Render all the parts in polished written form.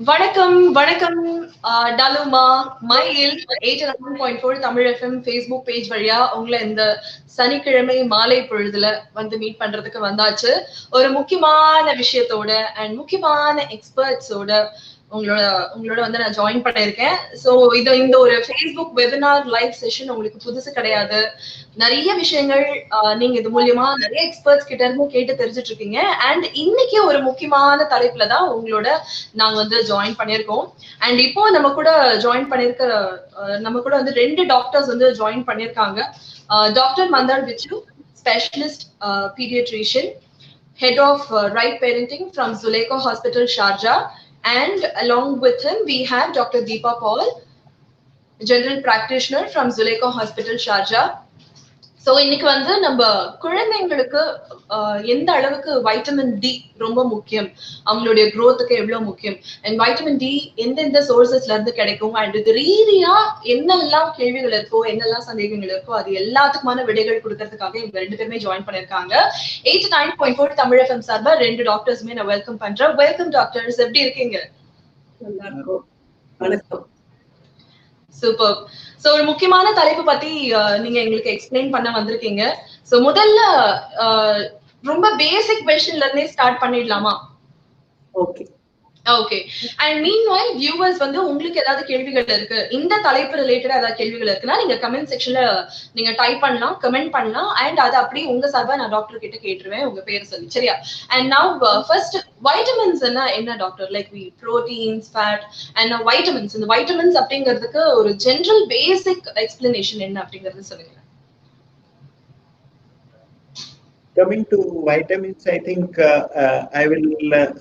வணக்கம் வணக்கம் டாலுமா மயில் 89.4 தமிழ் FM ஃபேஸ்புக் பேஜ் வழியா உங்களை இந்த சனிக்கிழமை மாலை பொழுதுல வந்து மீட் பண்றதுக்கு வந்தாச்சு. ஒரு முக்கியமான விஷயத்தோட அண்ட் முக்கியமான எக்ஸ்பர்ட்ஸோட உங்களோட வந்து நான் ஜாயின் பண்ணிருக்கேன். சோ இந்த ஒரு ஃபேஸ்புக் வெபினார் லைவ் செஷன் உங்களுக்கு புதுசு கிடையாது. நிறைய விஷயங்கள் நீங்க இது மூலியமா நிறைய எக்ஸ்பர்ட்ஸ் கிட்ட இருந்தும் கேட்டு தெரிஞ்சுட்டு இருக்கீங்க. அண்ட் இன்னைக்கு ஒரு முக்கியமான தலைப்புல தான் உங்களோட நாங்க வந்து ஜாயின் பண்ணிருக்கோம். அண்ட் இப்போ நம்ம கூட ஜாயின் பண்ணிருக்க நம்ம கூட வந்து 2 டாக்டர்ஸ் வந்து ஜாயின் பண்ணிருக்காங்க. டாக்டர் மந்தார் பிச்சு, specialist pediatrician, head of right parenting from Zulekha Hospital Sharjah, and along with him we have Dr. Deepa Paul, general practitioner from Zulekha Hospital Sharjah. So இன்னைக்கு வந்து நம்ம குழந்தைங்களுக்கு எந்த அளவுக்கு வைட்டமின் டி ரொம்ப முக்கியம், அவங்களுடைய growthக்கு எவ்வளவு முக்கியம், அண்ட் வைட்டமின் டி எந்தெந்த சோர்சஸ்ல இருந்து கிடைக்கும், அண்ட் இது ரீதியா என்னெல்லாம் கேள்விகள் இருக்கோ என்னெல்லாம் சந்தேகங்கள் இருக்கோ அது எல்லாத்துக்குமான விடைகள் கொடுக்கறதுக்காக இவங்க 2 பேருமே ஜாயின் பண்ணிருக்காங்க. 89.4 தமிழ் FM சார்பா 2 டாக்டர்ஸுமே நான் வெல்கம் பண்றேன். வெல்கம் டாக்டர்ஸ், எப்படி இருக்கீங்க? வணக்கம். சூப்பர். சோ ஒரு முக்கியமான தலைப்பு பத்தி நீங்க எங்களுக்கு எக்ஸ்பிளைன் பண்ண வந்திருக்கீங்க. சோ முதல்ல ரொம்ப பேசிக் क्वेश्चनல இருந்தே ஸ்டார்ட் பண்ணிடலாமா? Okay. Okay. And meanwhile viewers வந்து உங்களுக்கு ஏதாவது கேள்விகள் இருக்கு, இந்த தலைப்பு ரிலேட்டடா ஏதாவது கேள்விகள் இருக்குன்னா நீங்க கமெண்ட் செக்ஷன்ல நீங்க டைப் பண்ணலாம், கமெண்ட் பண்ணலாம். அண்ட் அது அப்படியே உங்க சார்பா நான் டாக்டர் கிட்ட கேட்டுருவேன் உங்க பேரை சொல்லி, சரியா? அண்ட் நவ் ஃபர்ஸ்ட் வைட்டமின்ஸ் என்ன doctor? Like proteins, fat and vitamins. இந்த வைட்டமின்ஸ் அப்படிங்கிறதுக்கு ஒரு ஜெனரல் பேசிக் எக்ஸ்பிளனேஷன் என்ன அப்படிங்கறது சொல்லுங்க. Coming to vitamins, I think I will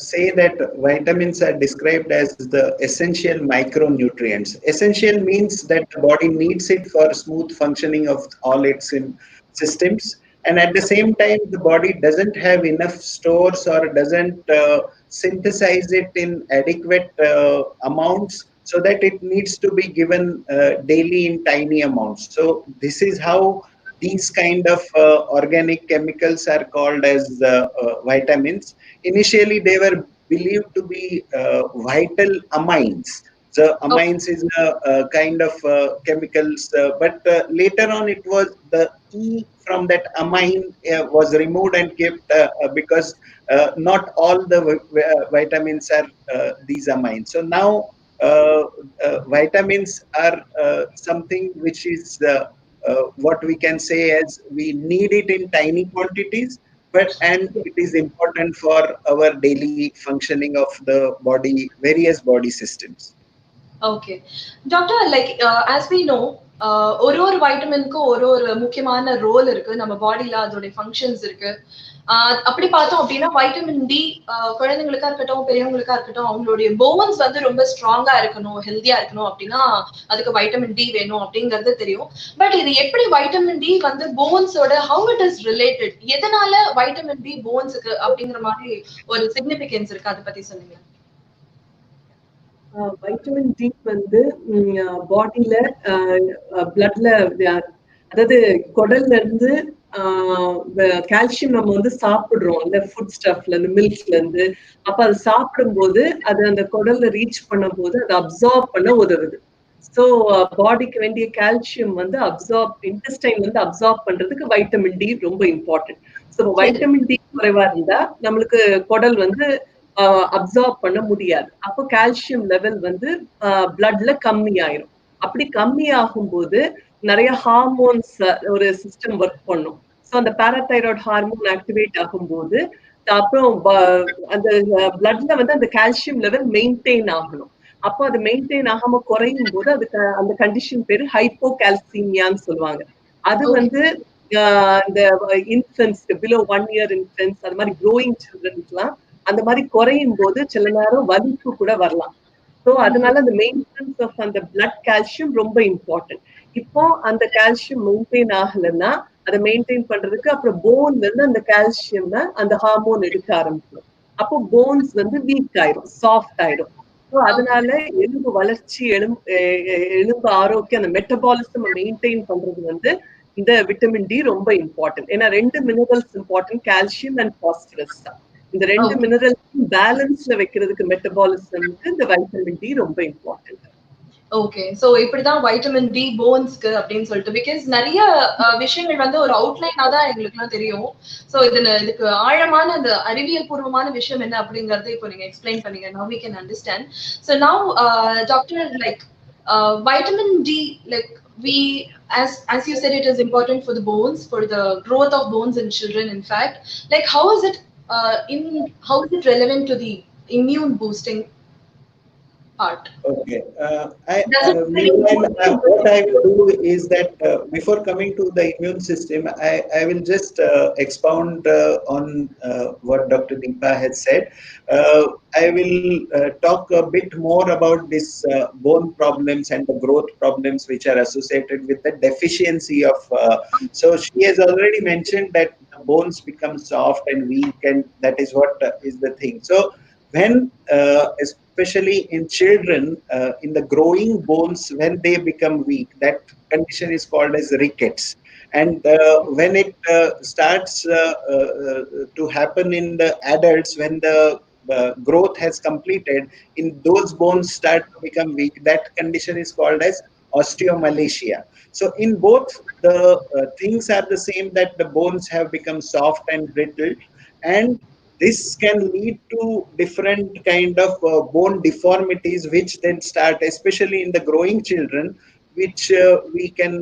say that vitamins are described as the essential micronutrients. Essential means that the body needs it for smooth functioning of all its systems, and at the same time the body doesn't have enough stores or doesn't synthesize it in adequate amounts, so that it needs to be given daily in tiny amounts. So this is how these kind of organic chemicals are called as vitamins. Initially, they were believed to be vital amines. So amines is a kind of chemicals, but later on it was the E from that amine was removed and kept because not all the vitamins are these amines. So now vitamins are something which is what we can say as we need it in tiny quantities, and it is important for our daily functioning of the body, various body systems. Okay, doctor, like as we know, ஒரு வைட்டமினுக்கு ஒரு முக்கியமான role இருக்கு நம்ம பாடியில, அதோட functions இருக்கு. அப்படி பார்த்தோம் அப்படின்னா வைட்டமின் டி குழந்தைங்களுக்கா இருக்கட்டும் பெரியவங்களுக்கா இருக்கட்டும் அவங்களுடைய போன்ஸ் வந்து ரொம்ப ஸ்ட்ராங்கா இருக்கணும், ஹெல்தியா இருக்கணும் அப்படின்னா அதுக்கு வைட்டமின் டி வேணும் அப்படிங்கிறது தெரியும். பட் இது எப்படி வைட்டமின் டி வந்து போன்ஸோட ஹவு இட் இஸ் ரிலேட்டட், எதனால வைட்டமின் டி போன்ஸுக்கு அப்படிங்கிற மாதிரி ஒரு சிக்னிபிகன்ஸ் இருக்கு, அதை பத்தி சொல்லுங்க. வைட்டமின் டி வந்து பாடியில பிளட்ல, அதாவது குடல்ல இருந்து கால்சியம் நம்ம வந்து சாப்பிடுறோம் இல்ல, ஃபுட் ஸ்டஃப்ல இருந்து, மில்க்ல இருந்து. அப்ப அது சாப்பிடும் போது அது அந்த குடல்ல ரீச் பண்ணும் போது அதை அப்சார்ப் பண்ண உதவுது. ஸோ பாடிக்கு வேண்டிய கால்சியம் வந்து இன்டெஸ்டைன் வந்து அப்சார்ப் பண்றதுக்கு வைட்டமின் டி ரொம்ப இம்பார்ட்டன்ட். ஸோ வைட்டமின் டி குறைவா இருந்தா நம்மளுக்கு குடல் வந்து அப்சார்ப் பண்ண முடியாது. அப்போ கால்சியம் லெவல் வந்து பிளட்ல கம்மி ஆயிரும். அப்படி கம்மி ஆகும் போது நிறைய ஹார்மோன்ஸ் ஒரு சிஸ்டம் ஒர்க் பண்ணும். ஸோ அந்த பாராதைராய்டு ஹார்மோன் ஆக்டிவேட் ஆகும்போது அப்புறம் அந்த பிளட்ல வந்து அந்த கால்சியம் லெவல் மெயின்டைன் ஆகணும். அப்போ அது மெயின்டைன் ஆகாம குறையும் போது அதுக்கு அந்த கண்டிஷன் பேரு ஹைப்போகால்சிமியான்னு சொல்லுவாங்க. அது வந்து இந்த இன்ஃபென்ட்ஸ்க்கு பிலோ 1 year இன்ஃபென்ட்ஸ், அது மாதிரி க்ரோயிங் சில்ட்ரன்ஸ்லாம் அந்த மாதிரி குறையும் போது சில நேரம் வலிப்பு கூட வரலாம். ஸோ அதனால அந்த மெயின்டெனன்ஸ் ஆஃப் அந்த பிளட் கால்சியம் ரொம்ப இம்பார்ட்டன்ட். இப்போ அந்த கால்சியம் மெயின்டைன் ஆகலைன்னா அதை மெயின்டைன் பண்றதுக்கு அப்புறம் போன்ல இருந்து அந்த கால்சியம் அந்த ஹார்மோன் எடுக்க ஆரம்பிக்கும். அப்போ போன்ஸ் வந்து வீக் ஆயிடும், சாஃப்ட் ஆயிடும். ஸோ அதனால எலும்பு வளர்ச்சி, எலும்பு ஆரோக்கியம், அந்த மெட்டபாலிசம் மெயின்டைன் பண்றது வந்து இந்த விட்டமின் டி ரொம்ப இம்பார்ட்டன்ட். ஏன்னா 2 minerals important, calcium and phosphorus தான். இந்த ரெண்டு Okay. மினரல் பேலன்ஸ்ல வைக்கிறதுக்கு மெட்டபாலிசம்க்கு இந்த வைட்டமின் டி ரொம்ப இம்பார்ட்டன்ட். ஓகே, சோ இப்படிதான் வைட்டமின் டி போன்ஸ்க்கு அப்படின்னு சொல்லிட்டு, பிகாஸ் நிறைய விஷயங்கள் வந்து ஒரு அவுட்லைனா தான் எங்களுக்குலாம் தெரியும். சோ இதுக்கு ஆழமான அந்த அறிவியல் பூர்வமான விஷயம் என்ன அப்படிங்கறத இப்போ நீங்க எக்ஸ்பிளைன் பண்ணீங்க. Now we can understand. So now, doctor, like vitamin D, like we, as you said, it is important for the bones, for the growth of bones in children. In fact, like how is it relevant to the immune boosting part? Okay. Does it play Meanwhile, what I will important? do is that before coming to the immune system, I will just expound on what Dr. Deepa has said. I will talk a bit more about this bone problems and the growth problems which are associated with the deficiency of. So she has already mentioned that the bones become soft and weak, and that is what is the thing. So when especially in children, in the growing bones, when they become weak, that condition is called as rickets. And when it starts to happen in the adults, when the growth has completed, in those bones start to become weak, that condition is called as osteomalacia. So in both the things are the same, that the bones have become soft and brittle, and this can lead to different kind of bone deformities, which then start, especially in the growing children, which we can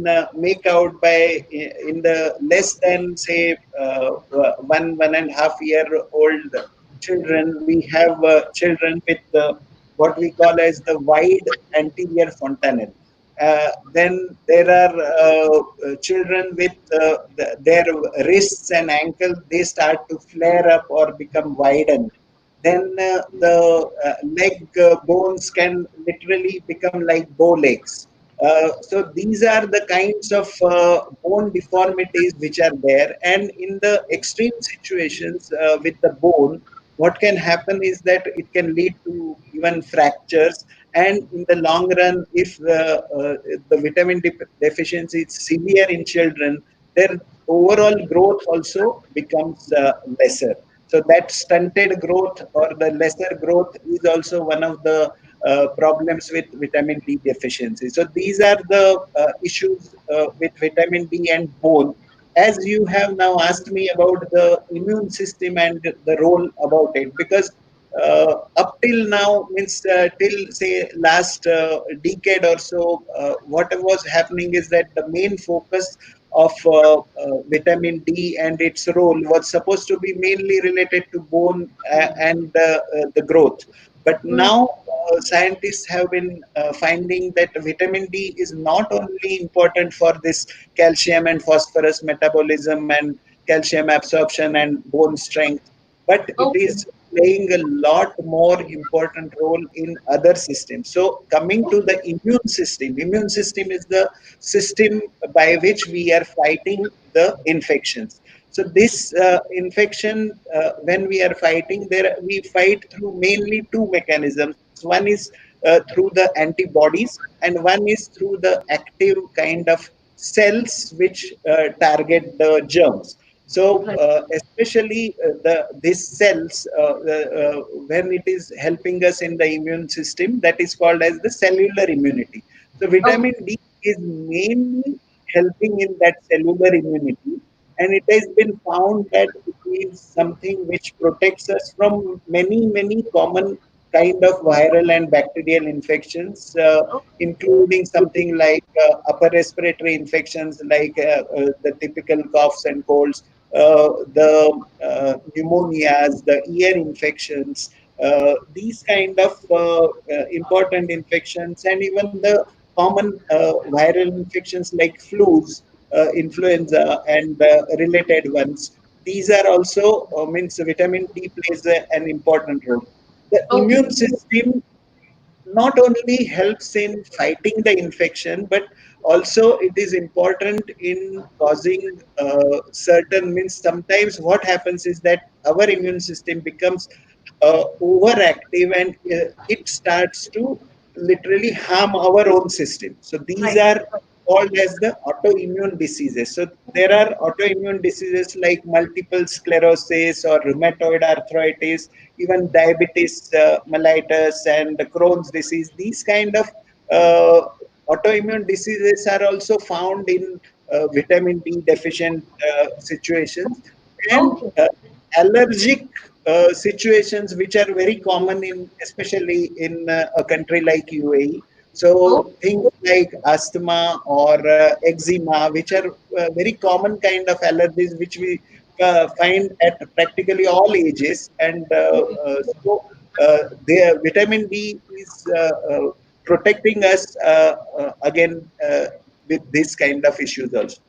make out by in the less than say 1.5 year old children. We have children with what we call as the wide anterior fontanelle. Then there are children with their wrists and ankles, they start to flare up or become widened. Then the leg bones can literally become like bow legs. So these are the kinds of bone deformities which are there. And in the extreme situations with the bone, what can happen is that it can lead to even fractures. And in the long run, if the vitamin deficiency is severe in children, their overall growth also becomes lesser. So that stunted growth or the lesser growth is also one of the problems with vitamin D deficiency. So these are the issues with vitamin D and bone. As you have now asked me about the immune system and the role about it, because up till now, means till say last decade or so, what was happening is that the main focus of vitamin D and its role was supposed to be mainly related to bone and the growth. But Mm. now scientists have been finding that vitamin D is not only important for this calcium and phosphorus metabolism and calcium absorption and bone strength, but it Okay. is playing a lot more important role in other systems. So coming to the immune system is the system by which we are fighting the infections. So this infection, when we are fighting, there we fight through mainly two mechanisms. One is through the antibodies, and one is through the active kind of cells which target the germs. So Right. especially the these cells, when it is helping us in the immune system, that is called as the cellular immunity. So Okay. vitamin D is mainly helping in that cellular immunity, and it has been found that it is something which protects us from many common kind of viral and bacterial infections, including something like upper respiratory infections, like the typical coughs and colds, the pneumonias, the ear infections, these kind of important infections, and even the common viral infections like flus, influenza, and related ones. These are also means vitamin D plays an important role. The Okay. immune system not only helps in fighting the infection, but also it is important in causing certain, means sometimes what happens is that our immune system becomes overactive, and it starts to literally harm our own system. So these Right. are called as the autoimmune diseases. So there are autoimmune diseases like multiple sclerosis or rheumatoid arthritis, even diabetes mellitus and Crohn's disease. These kind of autoimmune diseases are also found in vitamin D deficient situations, and Okay. allergic situations which are very common in, especially in a country like UAE. Oh, So things like asthma or eczema, which are very common kind of allergies which we find at practically all ages, and okay. the vitamin D is protecting us again with this kind of issues also.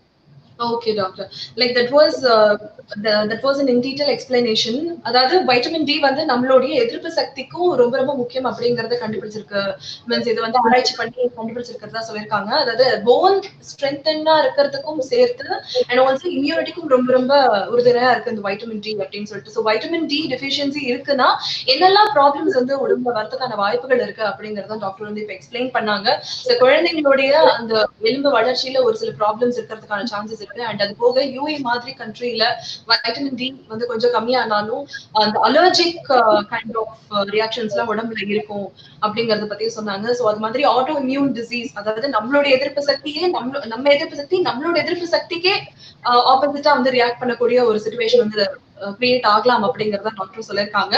Okay, doctor. Like that was an in detail explanation. அதாவது vitamin D வந்து நம்மளுடைய எதிர்ப்பு சக்திக்கும் ரொம்ப ரொம்ப முக்கியம் அப்படிங்கறத கண்டுபிடிச்சிருக்கு. Means இது வந்து ஆராய்ச்சி பண்ணி கண்டுபிடிச்சிருக்கிறதா சொல்லியிருக்காங்க. அதாவது போன் ஸ்ட்ரென்தனா இருக்கிறதுக்கும் சேர்த்து அண்ட் ஆல்சோ இம்யூனிட்டிக்கும் ரொம்ப ரொம்ப உறுதுணையா இருக்கு இந்த வைட்டமின் டி அப்படின்னு சொல்லிட்டு. ஸோ வைட்டமின் டி டெஃபிஷியன்சி இருக்குன்னா என்னெல்லாம் ப்ராப்ளம்ஸ் வந்து உடம்புல வரதுக்கான வாய்ப்புகள் இருக்கு அப்படிங்கறத டாக்டர் வந்து இப்ப எக்ஸ்பிளைன் பண்ணாங்க. ஸோ குழந்தைங்களுடைய அந்த எலும்பு வளர்ச்சியில ஒரு சில ப்ராப்ளம்ஸ் இருக்கிறதுக்கான சான்சஸ் இருக்கு. அண்ட் அது போக யூஏ மாதிரி கண்ட்ரில வைட்டமின் டி வந்து கொஞ்சம் கம்மியானாலும் அந்த அலர்ஜிக் கைண்ட் ஆஃப் ரியாக்ஷன்ஸ் எல்லாம் உடம்புல இருக்கும் அப்படிங்கறத பத்தி சொன்னாங்க. சோ அது மாதிரி ஆட்டோ இம்யூன் டிசீஸ், அதாவது நம்மளோட எதிர்ப்பு சக்தியே நம்ம எதிர்ப்பு சக்தி நம்மளோட எதிர்ப்பு சக்திக்கே ஆப்போசிட்டா வந்து ரியாக்ட் பண்ணக்கூடிய ஒரு சிச்சுவேஷன் வந்து கிரியேட் ஆகலாம் அப்படிங்கறத டாக்டர் சொல்லியிருக்காங்க.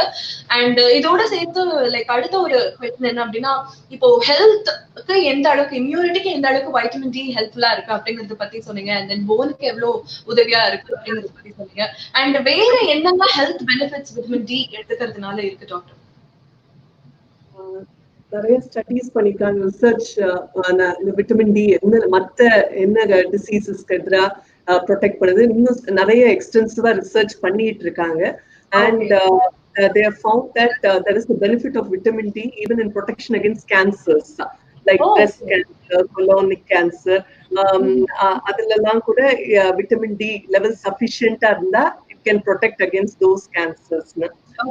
அண்ட் இதோட சேர்த்து லைக் அடுத்த ஒரு கொஸ்டின் என்ன அப்படின்னா, இப்போ ஹெல்த்க்கு எந்த அளவுக்கு இம்யூனிட்டிக்கு எந்த அளவுக்கு வைட்டமின் டி ஹெல்ப்ஃபுல்லா இருக்கு அப்படிங்கறத பத்தி சொன்னீங்க. அண்ட் தென் போனுக்கு எவ்வளவு உதவியா இருக்கு அப்படிங்கறத பத்தி சொன்னீங்க. அண்ட் வேற என்னென்ன ஹெல்த் பெனிஃபிட்ஸ் விட்டமின் டி எடுத்துக்கிறதுனால இருக்கு டாக்டர்? நிறைய ஸ்டடீஸ் பண்ணிருக்காங்க, ரிசர்ச் இந்த விட்டமின் டி என்ன டிசீசஸ்க்கு எதிராக ப்ரொடெக்ட் பண்ணுது, இன்னும் நிறைய எக்ஸ்டென்சிவா ரிசர்ச் பண்ணிட்டு இருக்காங்க. And they have found that there is the benefit of vitamin D even in protection against cancers like breast cancer, colonic cancer. அதுலலாம் கூட vitamin D level sufficient இருந்தா it can protect against those cancers.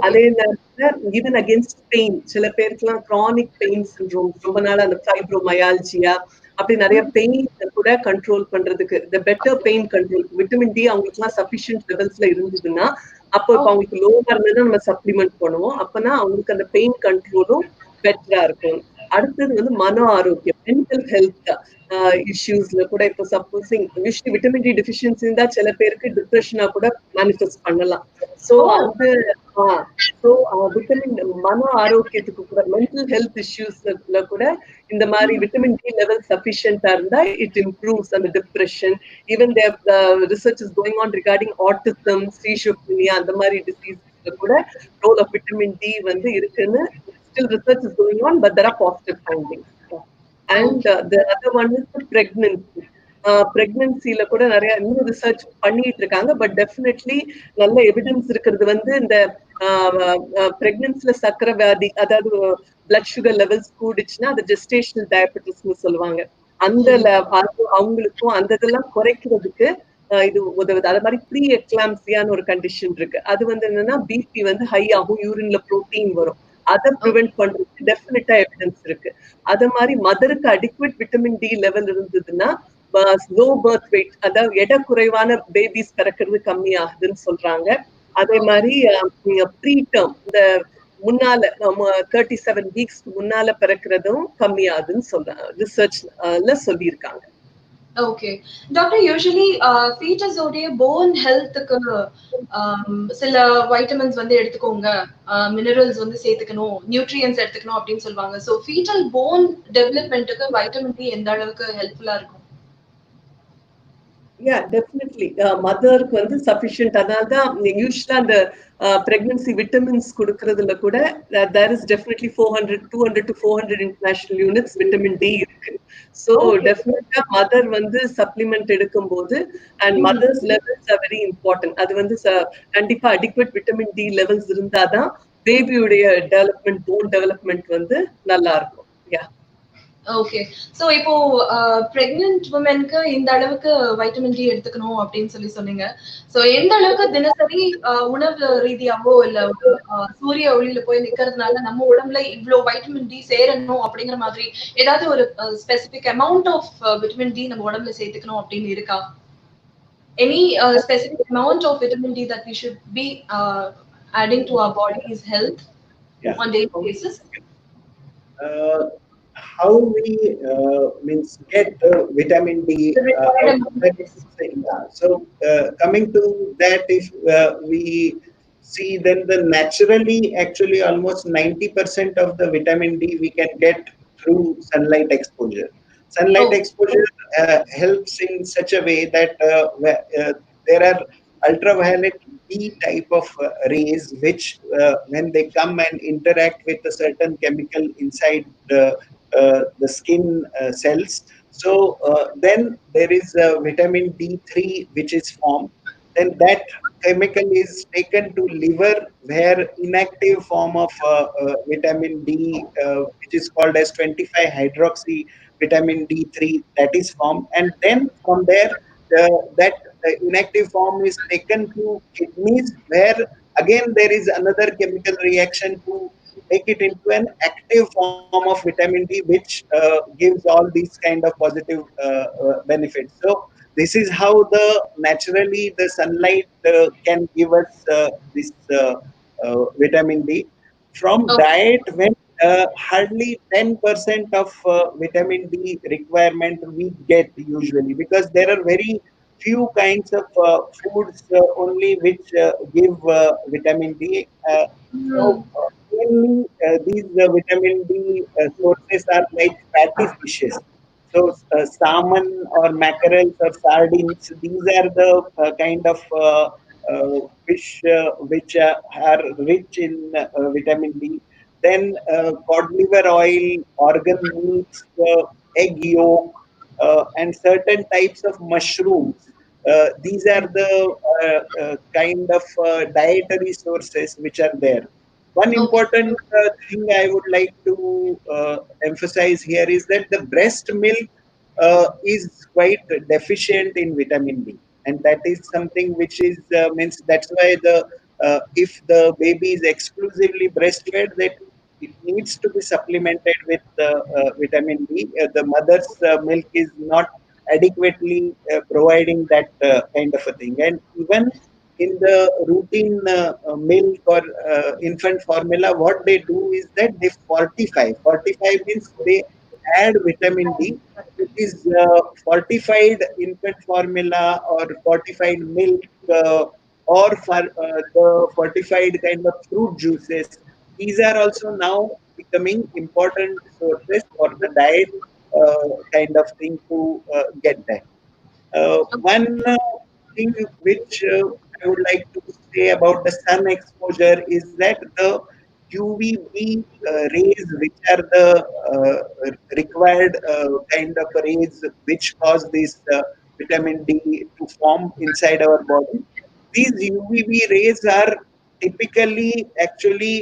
அதே நேரத்துல even against pain, சில பேருக்குலாம் chronic pain syndrome, ரொம்ப நாள் அந்த fibromyalgia அப்படி நிறைய பெயின் கூட கண்ட்ரோல் பண்றதுக்கு the better pain control vitamin D அவங்களுக்குலாம் சஃபிஷியன்ட் லெவல்ஸ்ல இருந்ததுன்னா, அப்போ இப்ப அவங்களுக்கு லோவா இருந்ததுன்னா நம்ம சப்ளிமெண்ட் பண்ணுவோம். அப்பனா அவங்களுக்கு அந்த பெயின் கண்ட்ரோலும் பெட்டரா இருக்கும். அடுத்தது வந்து மன ஆரோக்கியம், மென்டல் ஹெல்த் இஷ்யூஸ்ல கூட இப்போ supposing usually vitamin D deficiency இருந்தா சில பேருக்கு டிப்ரெஷனா கூட மேனிஃபெஸ்ட் பண்ணலாம். ஸோ அந்த விட்டமின் மன ஆரோக்கியத்துக்கு கூட மென்டல் ஹெல்த் இஷ்யூஸ்ல கூட இந்த மாதிரி விட்டமின் டி லெவல் சஃபிஷியன்டா இருந்தா இட் இம்ப்ரூவ்ஸ் அந்த depression. Even research is going on regarding autism, schizophrenia அந்த மாதிரி டிசீஸ்ல கூட ரோல் ஆஃப் விட்டமின் டி வந்து இருக்குன்னு still research is going on, but there are positive findings. And the other one is the pregnancy. Pregnancyல கூட நிறைய இன்னும் research பண்ணிட்டு இருக்காங்க. பட் டெஃபினெட்லி நல்ல எவிடன்ஸ் இருக்கிறது வந்து இந்த பிரெக்னன்சில சக்கரை வியாதி, அதாவது பிளட் சுகர் லெவல்ஸ் கூடிச்சுன்னா அது ஜெஸ்டேஷனல் டயபெட்டிஸ்னு சொல்லுவாங்க. அந்த அவங்களுக்கும் அந்த இதெல்லாம் குறைக்கிறதுக்கு இது உதவுது. அது மாதிரி ப்ரீ எக்லாம்சியான்னு ஒரு கண்டிஷன் இருக்கு. அது வந்து என்னன்னா பிபி வந்து ஹை ஆகும், யூரின்ல புரோட்டீன் வரும். அதை ப்ரிவென்ட் பண்றதுக்கு டெஃபினட்டா எவிடன்ஸ் இருக்கு. அது மாதிரி மதருக்கு அடிக்வேட் விட்டமின் டி லெவல் இருந்ததுன்னா லோ பர்த் வெயிட், அதாவது எடை குறைவான பேபிஸ் பிறக்கிறது கம்மி ஆகுதுன்னு சொல்றாங்க. அதே மாதிரி ப்ரீ டேர்ம் இந்த முன்னால 37 வீக்ஸ் முன்னால பிறக்கிறதும் கம்மி ஆகுதுன்னு சொல்றாங்க, ரிசர்ச்ல சொல்லியிருக்காங்க. ஓகே டாக்டர், யூசுவலி ஃபீட்டஸ் உடைய போன் ஹெல்த்துக்கு சில வைட்டமின்ஸ் வந்து எடுத்துக்கோங்க, மினரல்ஸ் வந்து சேர்த்துக்கணும், நியூட்ரியன்ஸ் எடுத்துக்கணும் அப்படின்னு சொல்லுவாங்க. ஸோ ஃபீட்டல் போன் டெவலப்மெண்ட்டுக்கு வைட்டமின் டி எந்த அளவுக்கு ஹெல்ப்ஃபுல்லா இருக்கும்? Yeah, definitely. மதருக்கு வந்து சஃபிஷியன்ட். அதனால தான் யூஸ்வலா அந்த பிரெக்னன்சி விட்டமின்ஸ் கொடுக்கறதுல கூட there is definitely 200 to 400 international units vitamin D இருக்கு. ஸோ டெஃபினட்டா மதர் வந்து சப்ளிமெண்ட் எடுக்கும் போது and mothers levels are very important. அது வந்து கண்டிப்பா அடிக்வேட் விட்டமின் டி லெவல்ஸ் இருந்தாதான் பேபியுடைய டெவலப்மெண்ட், போன் டெவலப்மெண்ட் வந்து நல்லா இருக்கும். Yeah okay. சோ இப்போ பிரெக்னன்ட் வுமென்க்கு இந்த அளவுக்கு வைட்டமின் டி எடுத்துக்கணும் அப்படின்னு சொன்னீங்க. சோ எந்த அளவுக்கு தினசரி உணவு ரீதியாவோ இல்ல சூரிய ஒளியில போய் நிக்கிறதுனால நம்ம உடம்புல இவ்ளோ வைட்டமின் டி சேரணும் அப்படிங்கிற மாதிரி ஏதாவது ஒரு specific amount of vitamin D நம்ம உடம்புல சேர்த்துக்கணும் அப்படின்னு இருக்கா? Any specific amount of vitamin D that we should be adding to our body's health Yeah. on daily basis? Uh, how we means get vitamin D The required out of amount. that. Yeah. So coming to that, if we see, then the naturally actually almost 90% of the vitamin D we can get through sunlight exposure. Sunlight Oh. exposure helps in such a way that there are ultraviolet B type of rays, which when they come and interact with a certain chemical inside the skin cells, so then there is vitamin D3 which is formed. Then that chemical is taken to liver, where inactive form of vitamin D, which is called as 25 hydroxy vitamin D3, that is formed, and then from there that inactive form is taken to kidneys, where again there is another chemical reaction to make it into an active form of vitamin D, which gives all these kind of positive benefits. So this is how the naturally the sunlight can give us this vitamin D. From Okay. diet, when hardly 10% of vitamin D requirement we get usually, because there are very few kinds of foods only which give vitamin D. So Hmm. mainly these vitamin D sources are like fatty fishes. So salmon or mackerels or sardines, these are the kind of fish which are rich in vitamin D. Then cod liver oil, organ meats, egg yolk, and certain types of mushrooms. These are the kind of dietary sources which are there. One Okay. important thing I would like to emphasize here is that the breast milk is quite deficient in vitamin D, and that is something which is means that's why the if the baby is exclusively breastfed, that it needs to be supplemented with vitamin D. The mother's milk is not adequately providing that kind of a thing, and even in the routine milk or infant formula, what they do is that they fortify. Fortify means they add vitamin D, which is fortified infant formula or fortified milk or for the fortified kind of fruit juices. These are also now becoming important sources for the diet kind of thing to get that. One thing which I would like to say about the sun exposure is that the UVB rays, which are the required kind of rays which cause this vitamin D to form inside our body, these UVB rays are typically actually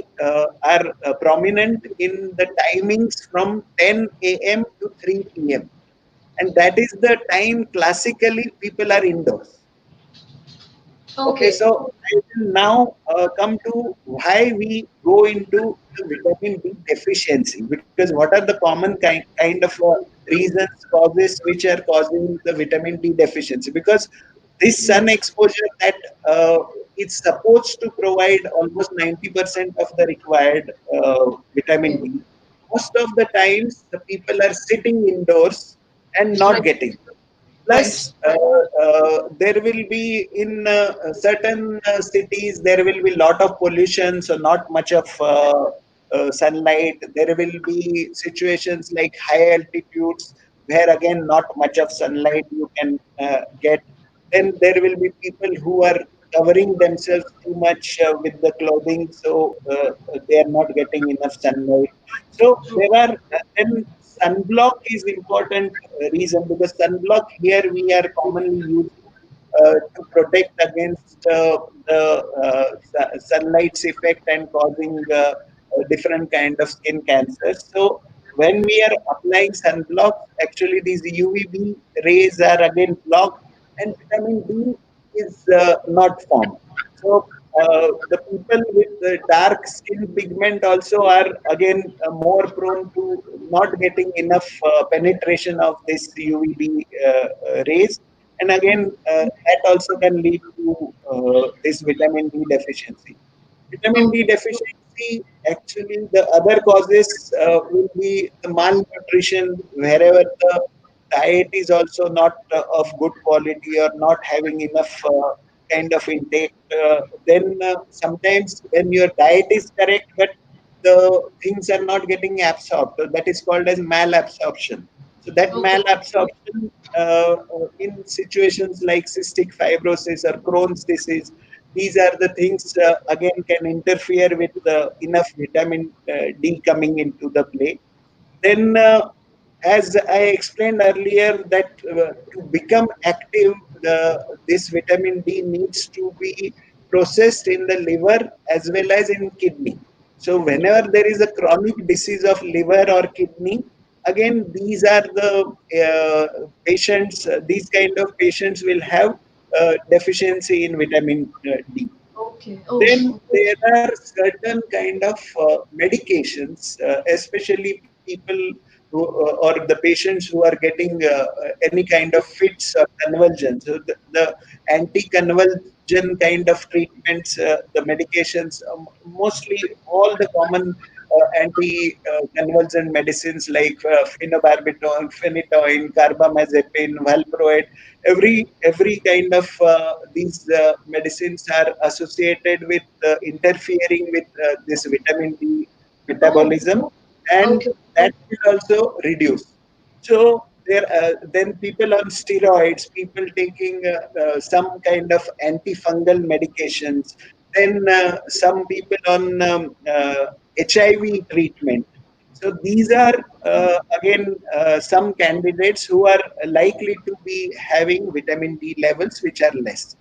are prominent in the timings from 10 a.m. to 3 p.m., and that is the time classically people are indoors. Okay, Okay. so I will now come to why we go into the vitamin D deficiency, because what are the common kind of reasons, causes which are causing the vitamin D deficiency? Because this sun exposure that is supposed to provide almost 90% of the required vitamin D, most of the times the people are sitting indoors and not Right. getting. Right. Plus, there will be in certain cities there will be lot of pollution, so not much of sunlight. There will be situations like high altitudes where again not much of sunlight you can get. Then there will be people who are covering themselves too much with the clothing, so they are not getting enough sunlight. So there are then sunblock is important reason, because sunblock here we are commonly using to protect against the sunlight's effect and causing different kind of skin cancers. So when we are applying sunblock, actually these UVB rays are again blocked, and vitamin D is not formed. So the people with the dark skin pigment also are again more prone to not getting enough penetration of this UVB rays, and again that also can lead to this vitamin D deficiency. Vitamin D Okay. deficiency, actually, the other causes will be the malnutrition, wherever the diet is also not of good quality or not having enough kind of intake. Then sometimes when your diet is correct, but the things are not getting absorbed, so that is called as malabsorption. So that Okay. malabsorption in situations like cystic fibrosis or Crohn's disease, these are the things again can interfere with enough vitamin D coming into the play. Then, as I explained earlier, that to become active, this vitamin D needs to be processed in the liver as well as in kidney. So, whenever there is a chronic disease of liver or kidney, again, these are the patients, these kind of patients will have deficiency in vitamin D. Okay. Oh. Then there are certain kind of medications, especially people who, or the patients who are getting any kind of fits or convulsions. So the anti-convulsion kind of treatments, the medications, mostly all the common anti-convulsant medicines like phenobarbital, phenytoin, carbamazepine, valproate, every kind of these medicines are associated with interfering with this vitamin D Oh. metabolism, and Okay. that will also reduce. So there, then people on steroids, people taking some kind of antifungal medications, then some people on HIV treatment. So these are again some candidates who are likely to be having vitamin D levels which are less.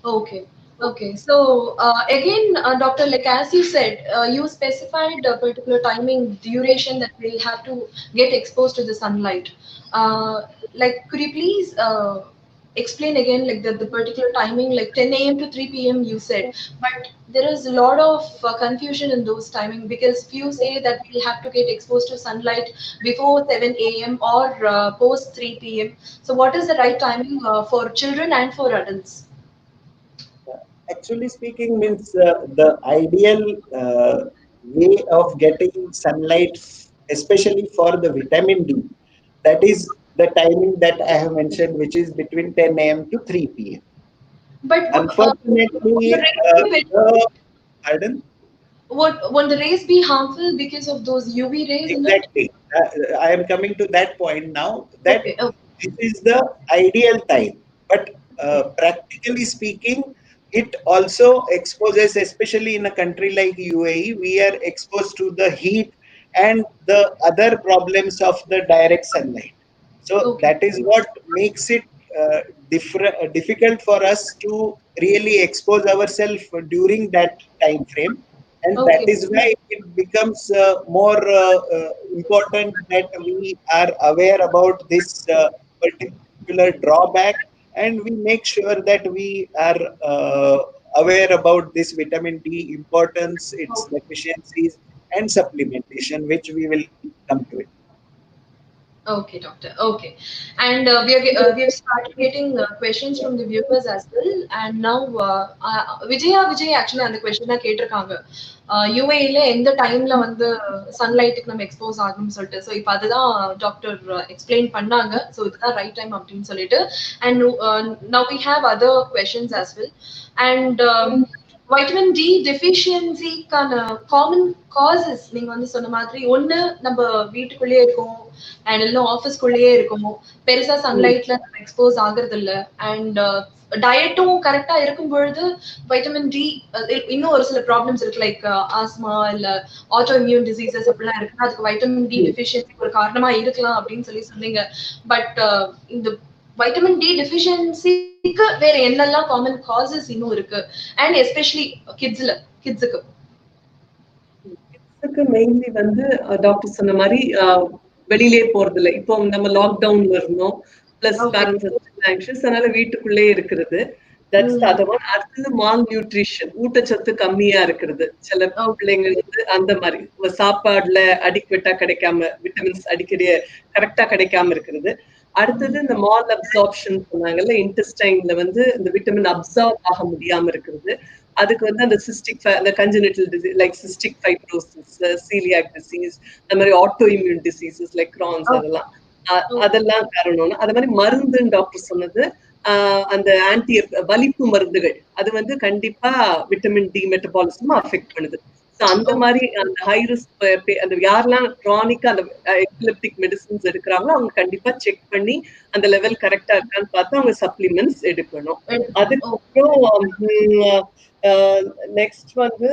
Okay. Okay. So again, doctor, like as you said, you specified a particular timing duration that we'll have to get exposed to the sunlight. Like, could you please explain again, like the particular timing, like 10 a.m. to 3 p.m. you said, but there is a lot of confusion in those timing because few say that we'll have to get exposed to sunlight before 7 a.m. or post 3 p.m. So, what is the right timing for children and for adults? Actually speaking, means the ideal way of getting sunlight, especially for the vitamin D, that is the timing that I have mentioned, which is between 10 a.m. to 3 p.m. But the Unfortunately, rays be pardon? would the rays be harmful because of those UV rays in it? Exactly. I am coming to that point now, that Okay, okay, this is the ideal time. But okay, practically speaking, it also exposes, especially in a country like UAE, we are exposed to the heat and the other problems of the direct sunlight. So okay, that is what makes it uh, difficult for us to really expose ourselves during that time frame, and that okay, is why it becomes more important that we are aware about this particular drawback, and we make sure that we are aware about this vitamin D importance, its okay. deficiencies, and supplementation, which we will come to it. Okay, doctor. Okay, and we have started getting questions from the viewers as well. And now Vijay actually அந்த question தான் கேட்டிருக்காங்க. UAE ல எந்த டைம்ல வந்து சன்லைட்டுக்கு நம்ம expose ஆகணும்னு சொல்லிட்டு ஸோ இப்போ அதுதான் டாக்டர் எக்ஸ்பிளைன் பண்ணாங்க ஸோ இதுதான் ரைட் டைம் அப்படின்னு சொல்லிட்டு and now we have other questions as well and vitamin D டெஃபிஷியன்சிக்கான காமன் காசஸ் நீங்க வந்து சொன்ன மாதிரி ஒண்ணு நம்ம வீட்டுக்குள்ளேயே இருக்கோம் அண்ட் இல்லை ஆஃபீஸ்க்குள்ளேயே இருக்கோம் பெருசா சன்லைட்ல நம்ம எக்ஸ்போஸ் ஆகுறது இல்ல அண்ட் டயட்டும் கரெக்டா இருக்கும் பொழுது வைட்டமின் டி இன்னும் ஒரு சில ப்ராப்ளம்ஸ் இருக்கு லைக் ஆஸ்மா இல்ல ஆட்டோ இம்யூன் டிசீசஸ் அப்படிலாம் இருக்கு அதுக்கு வைட்டமின் டி டெஃபிஷியன்சி ஒரு காரணமா இருக்கலாம் அப்படின்னு சொல்லி சொன்னீங்க பட் இந்த வைட்டமின் டி டெஃபிஷியன்சிக்கு வேற என்னெல்லாம் காமன் காசஸ் இன்னும் இருக்கு அண்ட் எஸ்பெஷலி கிட்ஸ்ல கிட்ஸுக்கு அதுக்கு மெயின்லி வந்து டாக்டர் சொன்ன மாதிரி வெளியிலே போறது இல்லை. இப்போ நம்ம லாக்டவுன்ல இருந்தோம், பிளஸ் பேரண்ட்ஸ் ஆங்ஷியஸ், அதனால வீட்டுக்குள்ளே இருக்கிறது. That's the one. அடுத்தது மால் நியூட்ரிஷன், ஊட்டச்சத்து கம்மியா இருக்கிறது. சில பிள்ளைங்க வந்து அந்த மாதிரி சாப்பாடுல அடிக்வெட்டா கிடைக்காம, விட்டமின்ஸ் அடிக்கடி கரெக்டா கிடைக்காம இருக்கிறது. அடுத்தது இந்த மால் அப்சார்ப்ஷன் சொன்னாங்கல்ல, இன்டெஸ்டைன்ல வந்து இந்த விட்டமின் அப்சார்ப் ஆக முடியாம இருக்கிறது. அதுக்கு வந்து அந்த சிஸ்டிக், அந்த congenital disease like cystic fibrosis, coeliac disease, அந்த மாதிரி auto immune diseases like Crohn's, அதெல்லாம் காரணம்னு. அது மாதிரி மருந்துன்னு டாக்டர் சொன்னது, அந்த ஆன்டி வலிப்பு மருந்துகள், அது வந்து கண்டிப்பா விட்டமின் டி மெட்டபாலிசம் அஃபெக்ட் பண்ணுது. அந்த மாதிரி அந்த ஹை ரிஸ்க், அந்த யாரெல்லாம் கிரானிக்கா அந்த எபிலெப்டிக் மெடிசின்ஸ் எடுக்கிறாங்களோ அவங்க கண்டிப்பா செக் பண்ணி அந்த லெவல் கரெக்டா இருக்கான்னு பார்த்து அவங்க சப்ளிமெண்ட்ஸ் எடுக்கணும். அதுக்கப்புறம் நெக்ஸ்ட் வந்து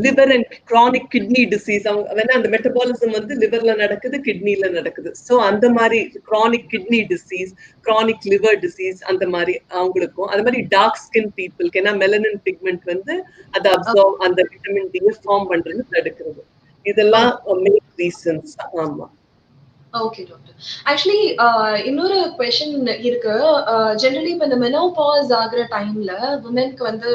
liver and chronic kidney disease. அவங்க அந்த மெட்டபாலிசம் வந்து லிவர்ல நடக்குது, கிட்னில நடக்குது. ஸோ அந்த மாதிரி chronic kidney disease, chronic liver disease, அந்த மாதிரி அவங்களுக்கும். அது மாதிரி டார்க் ஸ்கின் பீப்புளுக்கு, ஏன்னா மெலனின் பிக்மெண்ட் வந்து அதை அப்சார்ப், அந்த விட்டமின் டி ஃபார்ம் பண்றது தடுக்கிறது. இதெல்லாம் மெயின் ரீசன்ஸ். ஆமா. Okay doctor. ஆக்சுவலி இன்னொரு கொஸ்டின் இருக்கு. ஜெனரலி இப்போ இந்த மெனோபாஸ் ஆகுற டைம்ல விமென்க்கு வந்து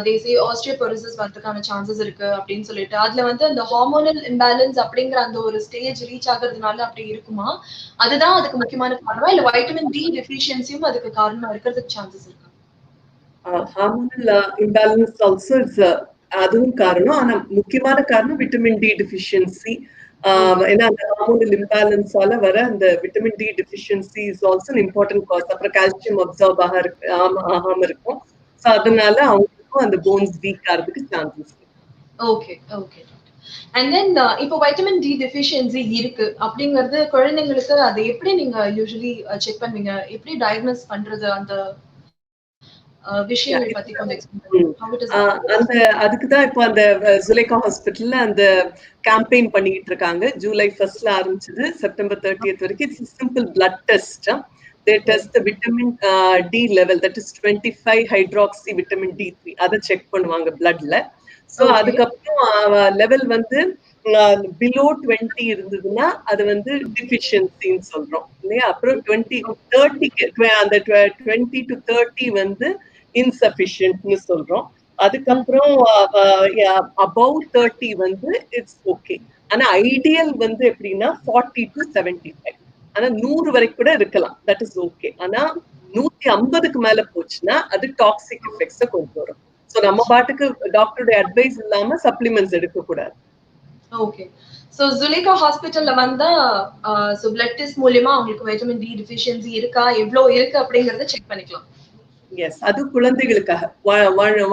தே சே ஆஸ்டியோபோரோசிஸ் வரதுக்கான சான்சஸ் இருக்கு அப்படின்னு சொல்லிட்டு, அதுல வந்து அந்த ஹார்மோனல் இம்பேலன்ஸ் அப்படிங்கிற அந்த ஒரு ஸ்டேஜ் ரீச் ஆகுறதுனால அப்படி இருக்குமா? அதுதான் அதுக்கு முக்கியமான காரணமா, இல்ல வைட்டமின் டி டெஃபிஷியன்சியும் அதுக்கு காரணமா இருக்கிறதுக்கு சான்சஸ் இருக்கா? ஹார்மோனல் இம்பேலன்ஸ் ஆல்சோ இட்ஸ், அதுவும் காரணம். ஆனா முக்கியமான காரணம் விட்டமின் டி டெஃபிஷியன்சி. ஏன்னா அந்த ஹார்மோனல் இம்பேலன்ஸால வர அந்த vitamin D deficiency is also important cause. அப்புறம் கால்சியம் அப்சார்ப் ஆகாம இருக்கும். ஸோ அதனால அவங்களுக்கும் அந்த போன்ஸ் வீக் ஆகிறதுக்கு சான்சஸ் இருக்கு. Okay okay. அண்ட் தென் இப்போ வைட்டமின் டி டெஃபிஷியன்சி இருக்கு அப்படிங்கிறது குழந்தைங்களுக்கு அதை எப்படி நீங்க யூசுவலி செக் பண்ணுவீங்க? எப்படி டயக்னோஸ் பண்றது? அந்த விஷயங்கள் பத்தி கொஞ்சம் எக்ஸ்பிளைன் பண்ணுங்க. அந்த அதுக்குதான் இப்போ அந்த ஜுலேகா ஹாஸ்பிட்டல்ல அந்த கேம்பெயின் பண்ணிட்டு இருக்காங்க. ஜூலை 1st ஆரம்பிச்சது, செப்டம்பர் 30th வரைக்கும். It's simple blood test. They test the vitamin D level, that is 25 hydroxy vitamin D3. அதை செக் பண்ணுவாங்க பிளட்ல. ஸோ அதுக்கப்புறம் லெவல் வந்து பிலோ 20 இருந்ததுன்னா அது வந்து டிஃபிஷியன்சின்னு சொல்றோம் இல்லையா. அப்புறம் 20-30 அந்த 20 to 30 வந்து இன்சஃபிஷியன்ட்னு சொல்றோம். அதுக்கப்புறம் அபவ் 30 வந்து இட்ஸ் ஓகே. ஆனா ஐடியல் வந்து எப்படின்னா 40 to 75. ஆனா 100 வரைக்கும் கூட இருக்கலாம், தட் இஸ் ஓகே. ஆனா 150க்கு மேல போச்சுன்னா அது டாக்ஸிக் எஃபெக்ட்ஸ கொண்டு வரும். சோ நம்ம பாட்டுக்கு டாக்டருடைய அட்வைஸ் இல்லாம சப்ளிமெண்ட்ஸ் எடுக்க கூடாது. ஓகே. சோ ஜுலேகா ஹாஸ்பிடல்ல வந்தா சோ பிளட் டெஸ்ட் மூலமா உங்களுக்கு வைட்டமின் டி டெஃபிஷியன்சி இருக்கா, எவ்வளவு இருக்கு அப்படிங்கறத செக் பண்ணிக்கலாம். எஸ், அது குழந்தைகளுக்காக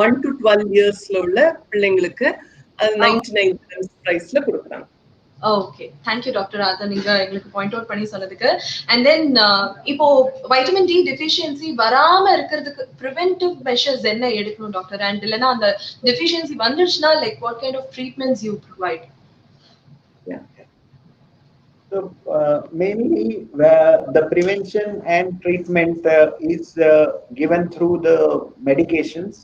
1 to 12 இயர்ஸ்ல உள்ள பிள்ளைங்களுக்கு அது 99 பிரைஸ்ல கொடுக்குறாங்க. Okay, thank you doctor. அத நீங்க எங்களுக்கு பாயிண்ட் அவுட் பண்ணி சொன்னதுக்கு. அண்ட் தென் இப்போ வைட்டமின் டி டெஃபிஷியன்சி வராம இருக்கிறதுக்கு பிரிவென்டிவ் மெஷர்ஸ் என்ன எடுக்கணும் டாக்டர்? அண்ட் இல்லனா அந்த டெஃபிஷியன்சி வந்துச்சுனா like what kind of treatments you provide? So mainly the prevention and treatment is given through the medications.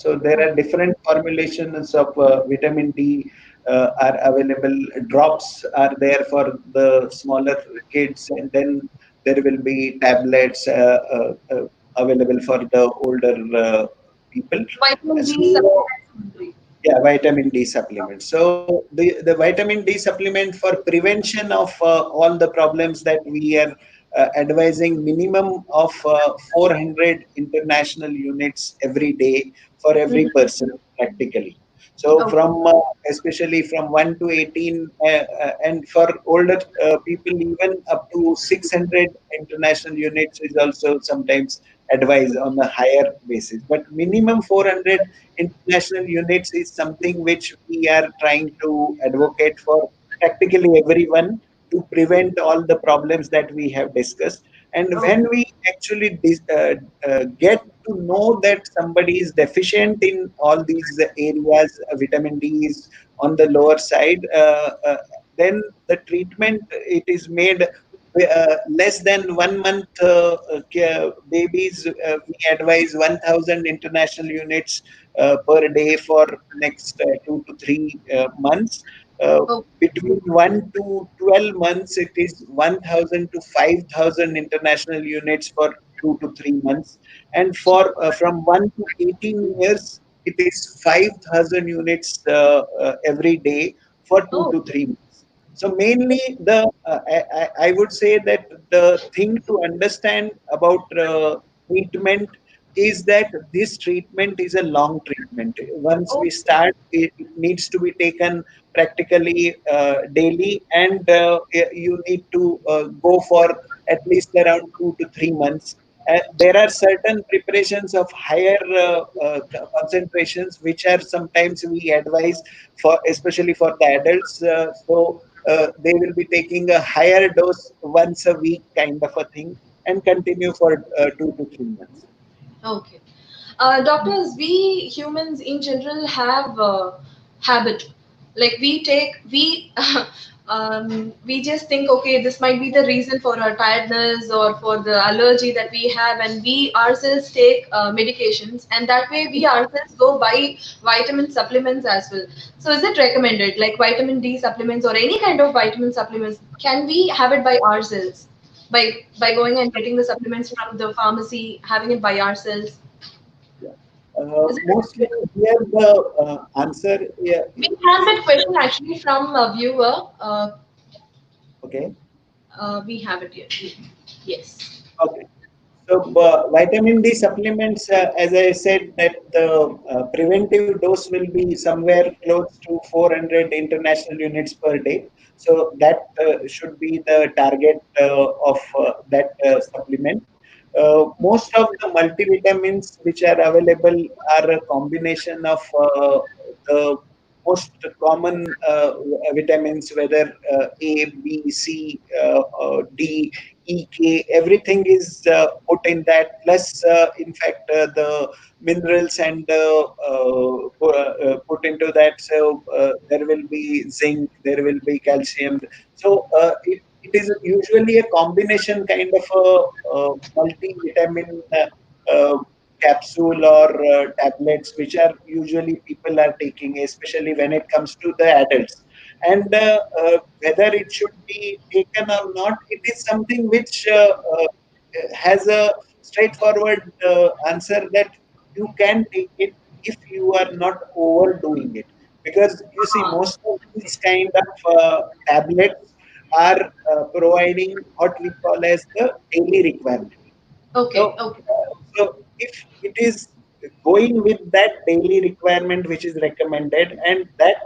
So there are different formulations of vitamin D are available. Drops are there for the smaller kids, and then there will be tablets available for the older people. Vitamin D supplement. Yeah, vitamin D supplement. So the vitamin D supplement for prevention of all the problems that we are advising minimum of 400 international units every day for every person practically. So from especially from 1 to 18 and for older people even up to 600 international units is also sometimes advised on a higher basis. But minimum 400 international units is something which we are trying to advocate for practically everyone to prevent all the problems that we have discussed. And when we actually get to know that somebody is deficient in all these areas, vitamin D is on the lower side, then the treatment, it is made less than 1 month babies, we advise 1,000 international units per day for next 2 to 3 months. Uh, Oh, Between 1 to 12 months, it is 1,000 to 5,000 international units for 2 to 3 months. And for from 1 to 18 years, it is 5,000 units every day for two oh, to three months. So mainly I would say that the thing to understand about treatment is that this treatment is a long treatment. Once oh, we start, it needs to be taken practically daily, and you need to go for at least around 2 to 3 months. There are certain preparations of higher concentrations which are sometimes we advise for, especially for the adults. They will be taking a higher dose once a week, kind of a thing, and continue for 2 to 3 months. okay. Doctors, we humans in general have a habit. Like we just think, okay, this might be the reason for our tiredness or for the allergy that we have, and we ourselves take medications, and that way we ourselves go buy vitamin supplements as well. So, is it recommended, like vitamin D supplements or any kind of vitamin supplements? Can we have it by ourselves, by going and getting the supplements from the pharmacy, having it by ourselves? Yeah. Is it Mostly recommended? here the answer, yeah, We have that question actually from a viewer. okay. We have it here. Yes. Okay. So, vitamin D supplements, as I said, that the preventive dose will be somewhere close to 400 international units per day. So, that should be the target of that supplement. Most of the multivitamins which are available are a combination of the most common vitamins, whether A, B, C, D, E, K, everything is put in that. Plus, in fact, the minerals and put into that. So there will be zinc, there will be calcium. So it is usually a combination kind of a multivitamin uh, capsule or tablets, which are usually people are taking, especially when it comes to the adults. And whether it should be taken or not, it is something which has a straightforward answer that you can take it if you are not overdoing it. Because you see, Ah, most of okay. these kind of tablets are providing what we call as the daily requirement. Okay. So, Okay. if it is going with that daily requirement which is recommended, and that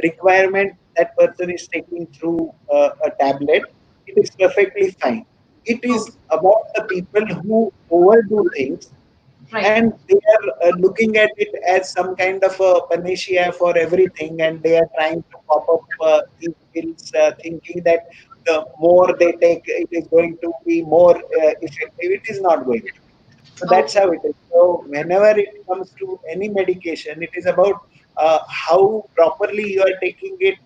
requirement that person is taking through a tablet, it is perfectly fine. It Okay. is about the people who overdo things, Right. and they are looking at it as some kind of a panacea for everything, and they are trying to pop up these pills, thinking that the more they take, it is going to be more effective. It is not going to. So that's Okay. how it is. So whenever it comes to any medication, it is about how properly you are taking it,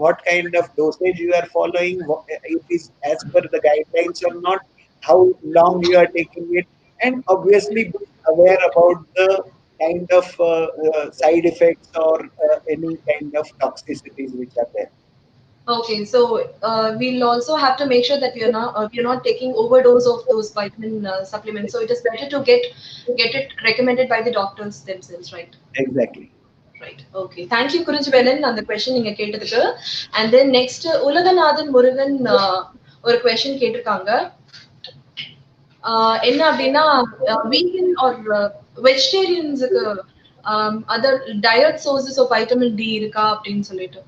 what kind of dosage you are following, it is as per the guidelines or not, how long you are taking it, and obviously be aware about the kind of side effects or any kind of toxicities which are there. Okay. So we'll also have to make sure that we are not taking overdose of those vitamin supplements. So it is better to get it recommended by the doctors themselves, right? Exactly. Right. Okay. Thank you, Kurijivelan, அந்த question நீங்க கேட்டதுக்கு. And then next, Ulaganathan Murugan ஒரு question கேட்டிருக்காங்க. என்ன அப்படின்னா vegan or வெஜிடேரியன்ஸுக்கு other diet sources of vitamin D இருக்கா அப்படின்னு சொல்லிட்டு.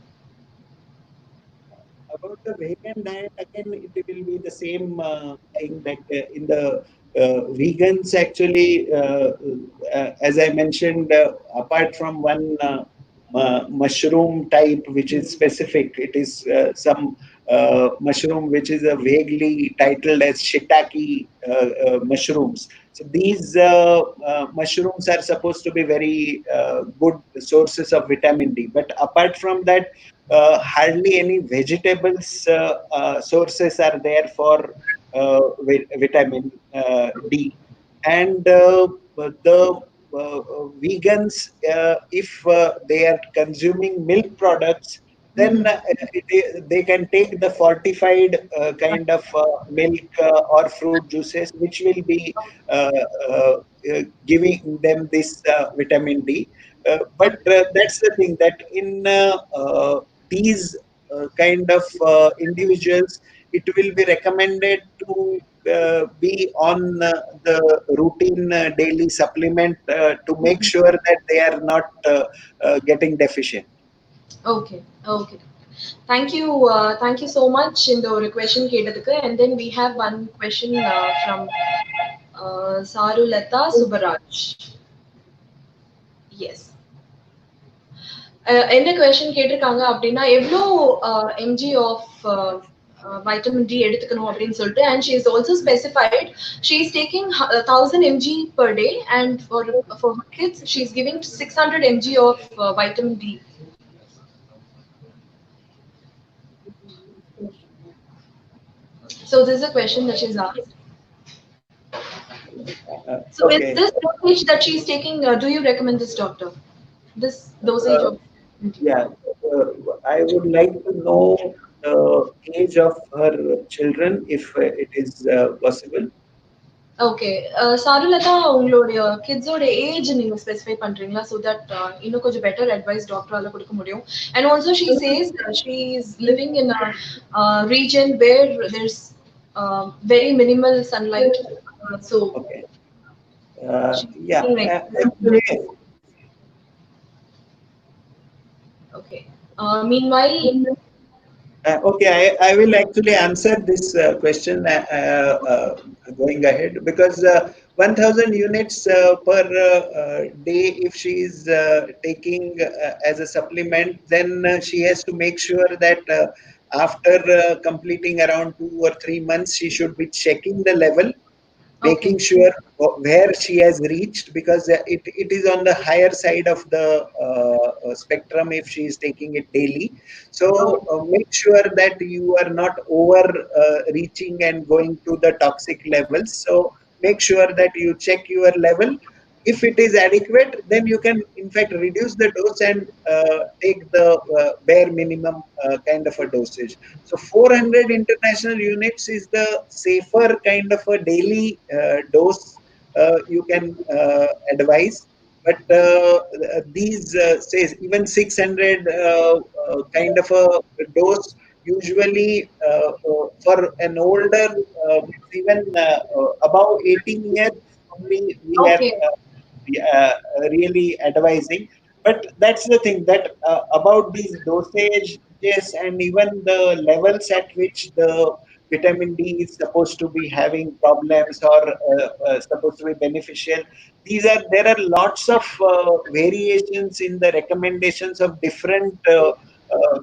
About the vegan diet, again, it will be the same thing that in the vegans, actually, as I mentioned, apart from one mushroom type which is specific, it is some mushroom which is vaguely titled as shiitake mushrooms. So these mushrooms are supposed to be very good sources of vitamin D. But apart from that, hardly any vegetables sources are there for vitamin D. And the vegans, if they are consuming milk products, then they can take the fortified kind of milk or fruit juices, which will be uh, uh, giving them this vitamin D. But that's the thing, that in these kind of individuals, it will be recommended to be on the routine daily supplement to make sure that they are not getting deficient. Okay, okay. Thank you so much in the question கேட்டதுக்கு. And then we have one question from Sarulata Subaraj. Yes. என்ன question கேட்டிருக்காங்க அப்படின்னா எவ்வளோ mg of vitamin D எடுத்துக்கணும் அப்படின்னு சொல்லிட்டு, and she is also specified she is taking 1000 mg per day, and for kids she is giving 600 mg of vitamin D. So this is a question that she's asked. So Okay. with this dosage that she's taking, do you recommend this, doctor? This dosage of Yeah, I would like to know the age of her children, if it is possible. Okay. Charulata, உங்களுடைய கிட்ஸோட age நீங்க specify பண்றீங்களா, so that இன்னும் கொஞ்சம் better advice டாக்டரால கொடுக்க முடியும். And also she says she is living in a region where there's very minimal sunlight, so Okay. Yeah. she's like, Actually, okay. Meanwhile, okay, I will actually answer this question going ahead, because 1000 units per day, if she is taking as a supplement, then she has to make sure that after completing around 2 or 3 months, she should be checking the level, making sure where she has reached, because it is on the higher side of the spectrum if she is taking it daily. So make sure that you are not over reaching and going to the toxic levels. So make sure that you check your level. If it is adequate, then you can in fact reduce the dose and take the bare minimum kind of a dosage. So 400 international units is the safer kind of a daily dose you can advise. But these says even 600 kind of a dose, usually for an older, even above 18 years only, we are okay. really advising. But that's the thing, that about these dosages and even the levels at which the vitamin D is supposed to be having problems or supposed to be beneficial. There are lots of variations in the recommendations of different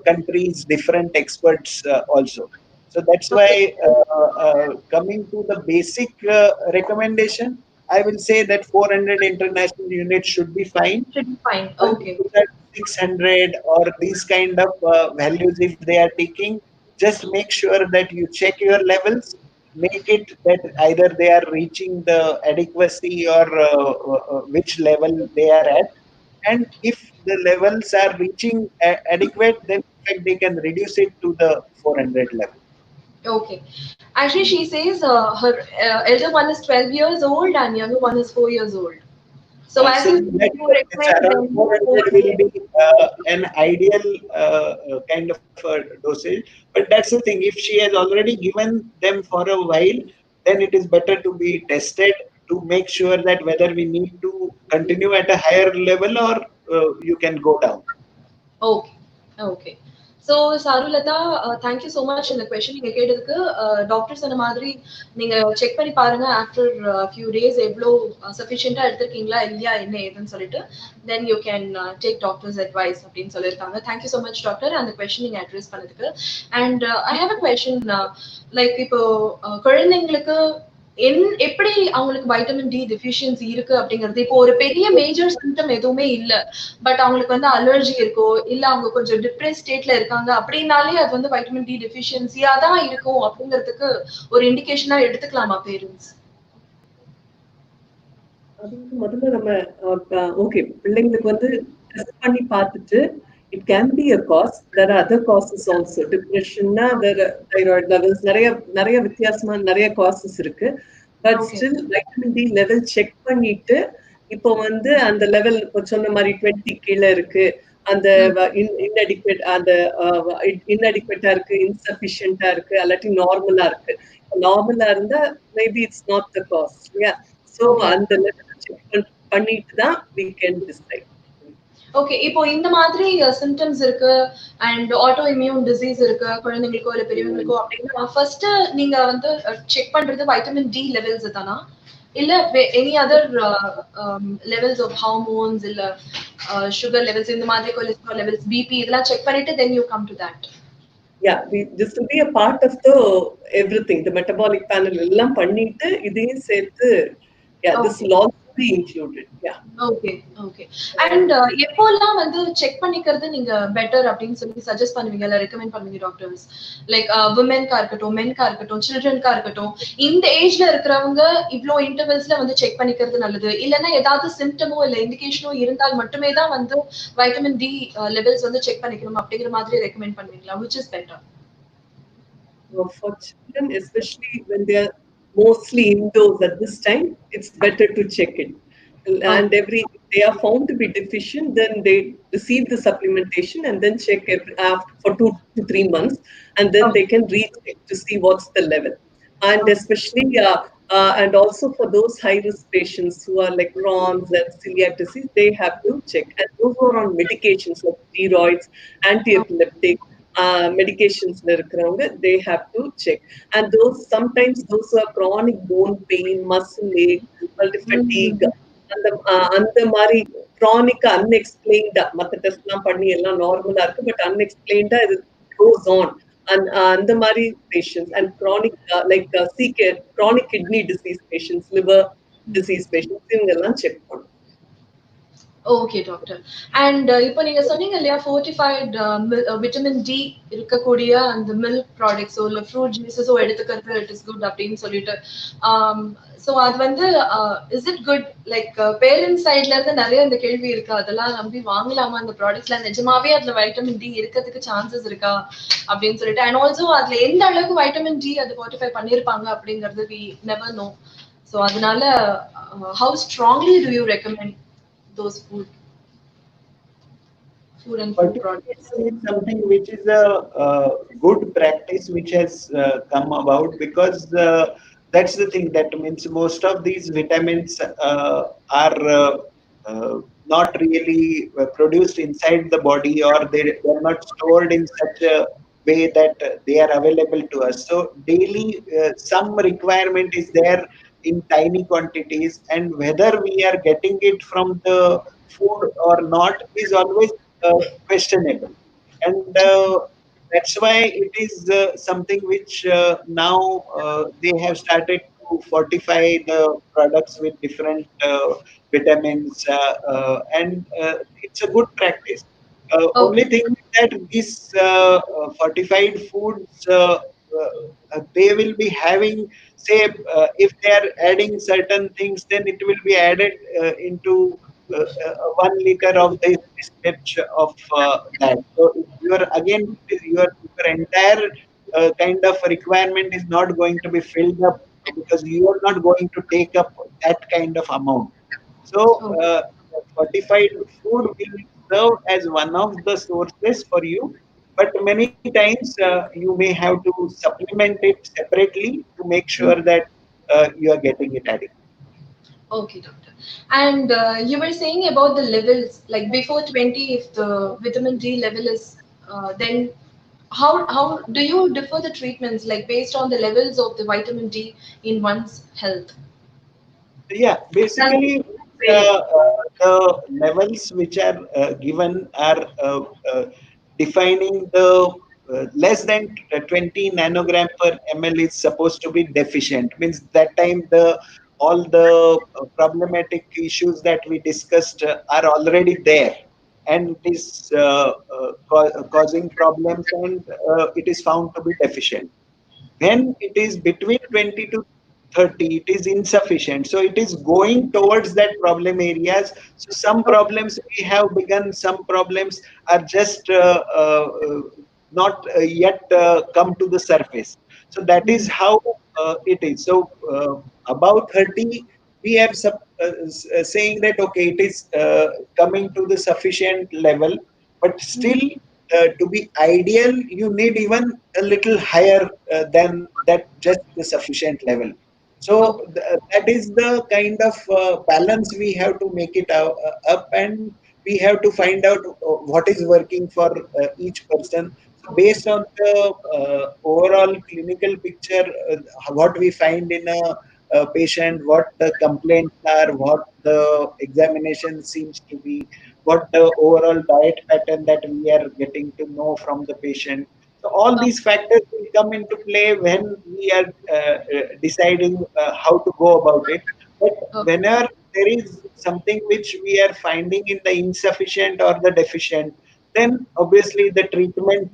countries, different experts also. So that's why coming to the basic recommendation, I will say that 400 international units should be fine. Should be fine. Going Okay. to that 600 or these kind of values, if they are taking, just make sure that you check your levels, make it that either they are reaching the adequacy or which level they are at. And if the levels are reaching adequate, then in fact they can reduce it to the 400 level. Okay. Actually, she says her elder one is 12 years old and younger one is 4 years old. So as So you it's recommend around them 400 will be an ideal kind of dosage. But that's the thing, if she has already given them for a while, then it is better to be tested to make sure that whether we need to continue at a higher level or you can go down. Okay, okay. So Sarulata, thank you so much in the question நீங்க கேட்டதுக்கு. Doctor சொன்ன மாதிரி நீங்க check பண்ணி பாருங்க after few days எவ்வளோ சஃபிஷியண்டா எடுத்திருக்கீங்களா இல்லையா என்ன ஏதுன்னு சொல்லிட்டு then you can take doctors advice அப்படின்னு சொல்லியிருக்காங்க. தேங்க்யூ ஸோ மச் டாக்டர் அந்த கொஸ்டின் நீங்க அட்ரஸ் பண்ணதுக்கு. And I have a question, like இப்போ குழந்தைங்களுக்கு எப்படி அவங்களுக்கு வைட்டமின் டி டெஃபிஷியன்சி இருக்கு அப்படிங்கிறது இப்போ ஒரு பெரிய மேஜர் சிம்டம் எதுவுமே இல்ல, பட் அவங்களுக்கு வந்து அலர்ஜி இருக்கோ இல்ல அவங்க கொஞ்சம் டிப்ரெஸ் ஸ்டேட்ல இருக்காங்க அப்படின்னாலே அது வந்து வைட்டமின் டி டெஃபிஷியன்சியா தான் இருக்கும் அப்படிங்கிறதுக்கு ஒரு இண்டிகேஷனா எடுத்துக்கலாமா பேரண்ட்ஸ்? அது முதல்ல நம்ம ஓகே பிள்ளைங்களுக்கு வந்து டெஸ்ட் பண்ணி பார்த்துட்டு it can be a cause. There are other causes also. டிப்ரெஷன்னா தைராய்டு லெவல்ஸ் நிறைய வித்தியாசமா நிறைய காசஸ் இருக்கு. But still vitamin D level check பண்ணிட்டு இப்போ வந்து அந்த லெவல் சொன்ன மாதிரி 20 கீழே இருக்கு, அந்த இன்அடிக்வேட்டா இருக்கு, இன்சபிஷியன்டா இருக்கு, அல்லாட்டி நார்மலா இருக்கு. நார்மலா இருந்தா maybe it's not the cause. So அந்த லெவல் செக் பண்ணிட்டு தான் we can decide. ஓகே, இப்போ இந்த மாதிரி சிம்டம்ஸ் இருக்கு அண்ட் ஆட்டோ இம்யூன் டிசீஸ் இருக்கு குழந்தைங்களுக்கோ இல்ல பெரியவங்களுக்கோ அப்படின்னா ஃபர்ஸ்ட் நீங்க வந்து செக் பண்றது வைட்டமின் டி லெவல்ஸ் தானா, இல்ல any other levels of hormones இல்ல சுகர் லெவல்ஸ் இந்த மாதிரி கொலஸ்ட்ரால் லெவல்ஸ் பிபி இதெல்லாம் செக் பண்ணிட்டு then you come to that? Yeah, this will be a part of the everything, the metabolic panel எல்லாம் பண்ணிட்டு இதையும் சேர்த்து this will also be included. Okay okay. And எப்போல்லாம் வந்து செக் பண்ணிக்கிறது நீங்க பெட்டர் அப்படின்னு சொல்லி சஜஸ்ட் பண்ணுவீங்க இல்ல ரெக்கமெண்ட் பண்ணுவீங்க டாக்டர்ஸ்? லைக் விமென்கா இருக்கட்டும், மென்கா இருக்கட்டும், சில்ட்ரன்கா இருக்கட்டும், இந்த ஏஜ்ல இருக்கிறவங்க இவ்ளோ இன்டர்வல்ஸ்ல வந்து செக் பண்ணிக்கிறது நல்லது, இல்லைன்னா ஏதாவது சிம்டமோ இல்ல இண்டிகேஷனோ இருந்தால் மட்டுமே தான் வந்து வைட்டமின் டி லெவல்ஸ் வந்து செக் பண்ணிக்கணும் அப்படிங்கிற மாதிரி ரெக்கமெண்ட் பண்ணுவீங்களா? which is better? For children, especially when they are mostly indoors at this time, it's better to check it. And they are found to be deficient, then they receive the supplementation and then check after for 2 to 3 months, and then they can recheck to see what's the level. And especially and also for those high risk patients who are like Crohn's and celiac disease, they have to check. And those who are on medications like steroids, anti-epileptic medications, they have to check. And sometimes those who are chronic bone pain, muscle ache, fatigue, அந்த மாதிரி chronic unexplained மத்த test எல்லாம் பண்ணி எல்லாம் நார்மலா இருக்கு, but அன்எக்ஸ்பிளைன்டா இது goes on, அந்த மாதிரி patients and chronic chronic kidney disease patients, liver disease patients, இவங்க எல்லாம் செக் பண்ணணும். Okay doctor. அண்ட் இப்போ நீங்க சொன்னீங்க இல்லையா ஃபோர்டிஃபைட் விட்டமின் டி இருக்கக்கூடிய அந்த மில்க் ப்ராடக்ட்ஸோ இல்ல ஃப்ரூட் ஜூஸஸோ எடுத்துக்கிறது இட் இஸ் குட் அப்படின்னு சொல்லிட்டு, ஸோ அது வந்து is it good? Like parents சைட்ல இருந்து நிறைய இந்த கேள்வி இருக்கு, அதெல்லாம் நம்பி வாங்கலாமா அந்த ப்ராடக்ட்ஸ்ல, நிஜமாவே அதுல வைட்டமின் டி இருக்கிறதுக்கு சான்சஸ் இருக்கா அப்படின்னு சொல்லிட்டு, அண்ட் ஆல்சோ அதுல எந்த அளவுக்கு வைட்டமின் டி அது ஃபோர்டிஃபை பண்ணிருப்பாங்க அப்படிங்கிறது வி நெவர் நோ. ஸோ அதனால how strongly to you recommend those food and food products? It's something which is a good practice which has come about, because that's the thing, that means most of these vitamins are not really produced inside the body, or they are not stored in such a way that they are available to us. So daily some requirement is there in tiny quantities, and whether we are getting it from the food or not is always questionable. And that's why it is something which now they have started to fortify the products with different vitamins, and it's a good practice. Only thing is that these fortified foods, they will be having, say, if they are adding certain things, then it will be added into 1 liter of this much of that. So your entire kind of requirement is not going to be filled up, because you are not going to take up that kind of amount. So fortified food will serve as one of the sources for you, but many times you may have to supplement it separately to make sure that you are getting it adequate. Okay, doctor. And you were saying about the levels, like before 20, if the vitamin D level is, then how do you differ the treatments, like based on the levels of the vitamin D in one's health? Yeah, basically the levels which are given are defining the less than 20 nanogram per ml is supposed to be deficient. Means that time all the problematic issues that we discussed are already there, and it is causing problems, and it is found to be deficient. When it is between 20 to 30, it is insufficient. So it is going towards that problem areas. So some problems we have begun, some problems are just not yet come to the surface. So that is how it is. So about 30, we are saying that, okay, it is coming to the sufficient level, but still to be ideal, you need even a little higher than that, just the sufficient level. So Okay. that is the kind of balance we have to make it up, and we have to find out what is working for each person. So based on the overall clinical picture, what we find in a patient, what the complaints are, what the examination seems to be, what the overall diet pattern that we are getting to know from the patient. So all these factors will come into play when we are deciding how to go about it. But Okay. whenever there is something which we are finding in the insufficient or the deficient, then obviously the treatment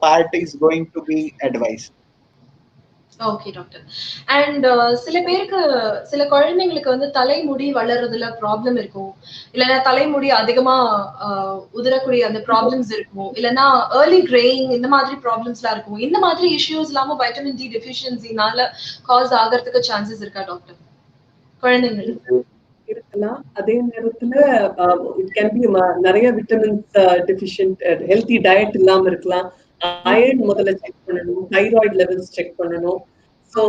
part is going to be advised. Okay doctor. And சில பேருக்கு சில குழந்தைங்களுக்கு வந்து தலைமுடி வளர்றதுல problem இருக்கும். இல்லன்னா தலைமுடி அதிகமா உதிரக்கூடிய அந்த ப்ராப்ளம்ஸ் இருக்கும். இல்லன்னா ஏர்லி கிரேயிங் இந்த மாதிரி ப்ராப்ளம்ஸ்லாம் இருக்கும். இந்த மாதிரி இஷ்யூஸ் இல்லாம வைட்டமின் டி டெஃபிஷியன்சினால காஸ் ஆகிறதுக்கு சான்சஸ் இருக்கா டாக்டர்? குழந்தைங்களுக்கு. இருக்கலாம். அதே நேரத்துல இட் கேன் பி நிறைய விட்டமின்ஸ் டெஃபிஷியன்ட், ஹெல்தி டயட் இல்லாம இருக்கலாம். அயர்ன் முதல்ல செக் பண்ணணும், தைராய்டு லெவல்ஸ் செக் பண்ணணும். So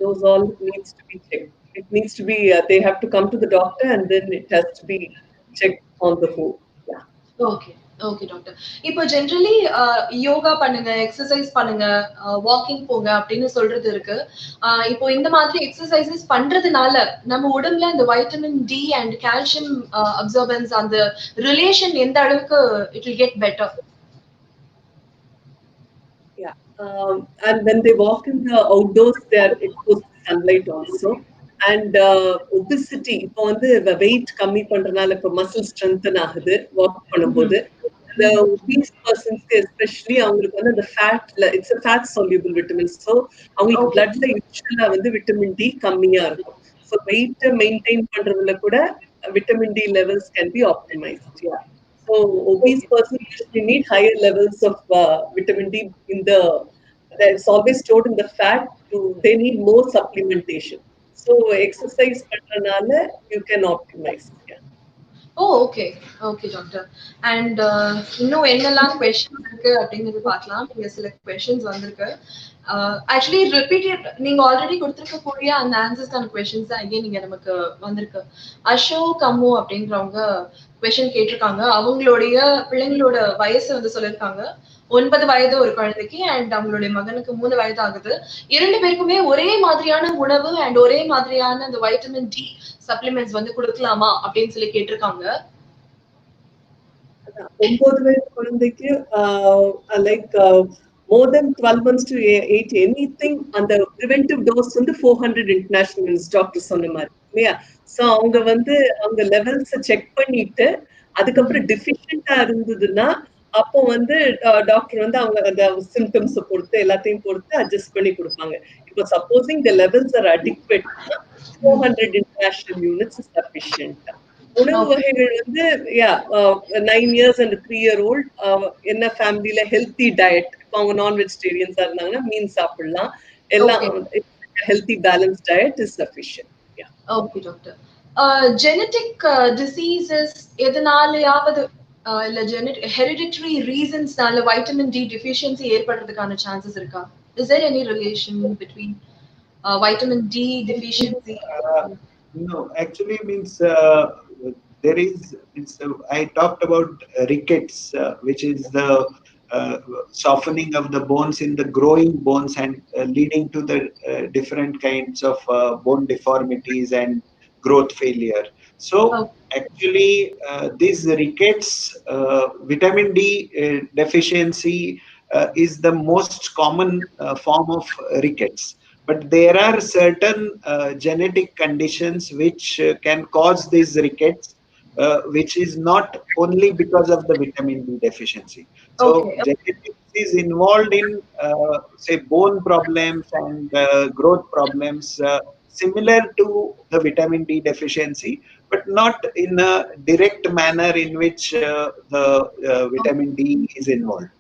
those all needs to be checked. It needs to be they have to come to the doctor and then it has to be checked on the whole. Yeah. Okay. Okay doctor. இப்போ generally yoga பண்ணுங்க, exercise பண்ணுங்க, walking போங்க அப்படின்னு சொல்றது இருக்கு. இப்போ இந்த மாதிரி எக்ஸர்சைசஸ் பண்றதுனால நம்ம உடம்புல இந்த vitamin D and calcium absorbance அந்த ரிலேஷன் எந்த அளவுக்கு it will get better? Yeah. And when they walk in the outdoors, they are exposed to sunlight also. And obesity, இப்போ வந்து வெயிட் கம்மி பண்றதுனால இப்போ மசில் ஸ்ட்ரென்தன் ஆகுது வாக் பண்ணும்போது. The obese பர்சன்ஸ்க்கு எஸ்பெஷலி அவங்களுக்கு வந்து அந்த ஃபேட்ல it's a fat soluble vitamin. So அவங்களுக்கு பிளட்ல யூஸ்வலா வந்து விட்டமின் டி கம்மியா இருக்கும். ஸோ வெயிட்டை மெயின்டைன் பண்றதுல கூட vitamin D levels can be optimized. Yeah. So obese person usually need higher levels of vitamin D in the. It's always stored in the fat. They need more supplementation. So exercise பண்றதுனால you can optimize. Yeah. Oh okay. Okay doctor. And இன்னும் என்னெல்லாம் questions இருக்கு அப்படிங்கிறது பார்க்கலாம். இங்க சில questions வந்திருக்கு. Actually repeated நீங்க ஆல்ரெடி கொடுத்திருக்கக்கூடிய அந்த ஆன்சர்ஸ்க்கான கொஸ்டின்ஸ் தான் அகைன் நீங்க நமக்கு வந்திருக்கு. அசோக் அம்மு அப்படின்றவங்க கொஸ்டின் கேட்டிருக்காங்க. அவங்களுடைய பிள்ளைங்களோட வயசு வந்து சொல்லியிருக்காங்க. 9 வயது ஒரு குழந்தைக்கு அண்ட் அவங்களுடைய மகனுக்கு 3 வயது ஆகுது. 2 பேருக்குமே ஒரே மாதிரியான உணவு அண்ட் ஒரே மாதிரியான அந்த வைட்டமின் டி சப்ளிமெண்ட்ஸ் வந்து கொடுக்கலாமா அப்படின்னு சொல்லி கேட்டிருக்காங்க. 9 வயது குழந்தைக்கு like more than 12 months to 8, anything அந்த preventive dose வந்து 400 international units டாக்டர் சொன்ன மாதிரி இல்லையா? ஸோ அவங்க வந்து அவங்க லெவல்ஸை செக் பண்ணிட்டு அதுக்கப்புறம் டெஃபிஷியண்டா இருந்ததுன்னா அப்போ வந்து டாக்டர் வந்து அவங்க அந்த சிம்டம்ஸை பொறுத்து எல்லாத்தையும் பொறுத்து அட்ஜஸ்ட் பண்ணி கொடுப்பாங்க. இப்போ supposing the levels are adequate 400 international units is sufficient. உணவு வகைகள் வந்து 9 years and 3-year-old என்ன ஃபேமிலியில ஹெல்த்தி டயட், இப்போ அவங்க நான் வெஜிடேரியன்ஸா இருந்தாங்கன்னா மீன் சாப்பிடலாம். எல்லாம் healthy balance diet is sufficient. Okay doctor. Genetic diseases எதனாலயாவது இல்ல ஹெரிடிட்டரி ரீசன்ஸ்னால வைட்டமின் டி டெஃபிஷியன்சி ஏற்படுறதுக்கான சான்சஸ் இருக்கா? Is there any relation between vitamin D deficiency? No, actually means there is. I talked about rickets, which is the softening of the bones in the growing bones and leading to the different kinds of bone deformities and growth failure. So actually, this rickets, vitamin D deficiency is the most common form of rickets. But there are certain genetic conditions which can cause these rickets, which is not only because of the vitamin D deficiency. So Okay. genetics is involved in, say, bone problems and growth problems, similar to the vitamin D deficiency, but not in a direct manner in which the vitamin D is involved.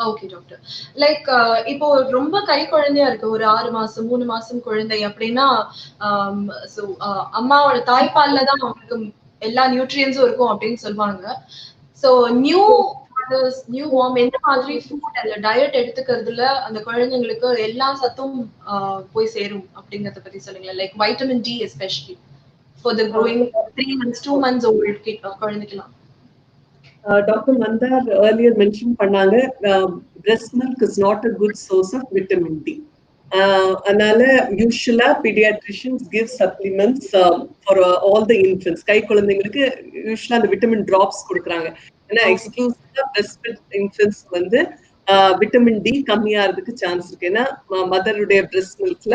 Okay doctor. Like இப்போ ரொம்ப கை குழந்தையா இருக்கு, ஒரு 6 மாசம் 3 மாசம் குழந்தை அப்படின்னா, so அம்மாவோட தாய்ப்பால்ல தான் அவங்களுக்கு எல்லா நியூட்ரியன்ஸும் இருக்கும் அப்படின்னு சொல்லுவாங்க. So new mothers, new mom எந்த மாதிரி ஃபுட் அந்த டயட் எடுத்துக்கிறதுல அந்த குழந்தைங்களுக்கு எல்லா சத்தும் போய் சேரும் அப்படிங்கறத பத்தி சொல்லுங்களேன். Like vitamin D especially for the growing 3 months 2 months old குழந்தைக்கலாம். Dr. Mandar earlier mentioned பண்ணாங்க, breast milk is not a good source of vitamin D. அதனால யூஸ்வலா pediatricians give supplements for all the infants. கை குழந்தைங்களுக்கு யூஸ்வலா அந்த vitamin drops கொடுக்குறாங்க. ஏன்னா எக்ஸ்க்ளூசிவா breastfed infants வந்து விட்டமின் டி கம்மியாகிறதுக்கு சான்ஸ் இருக்கு. ஏன்னா மதருடைய breast milkல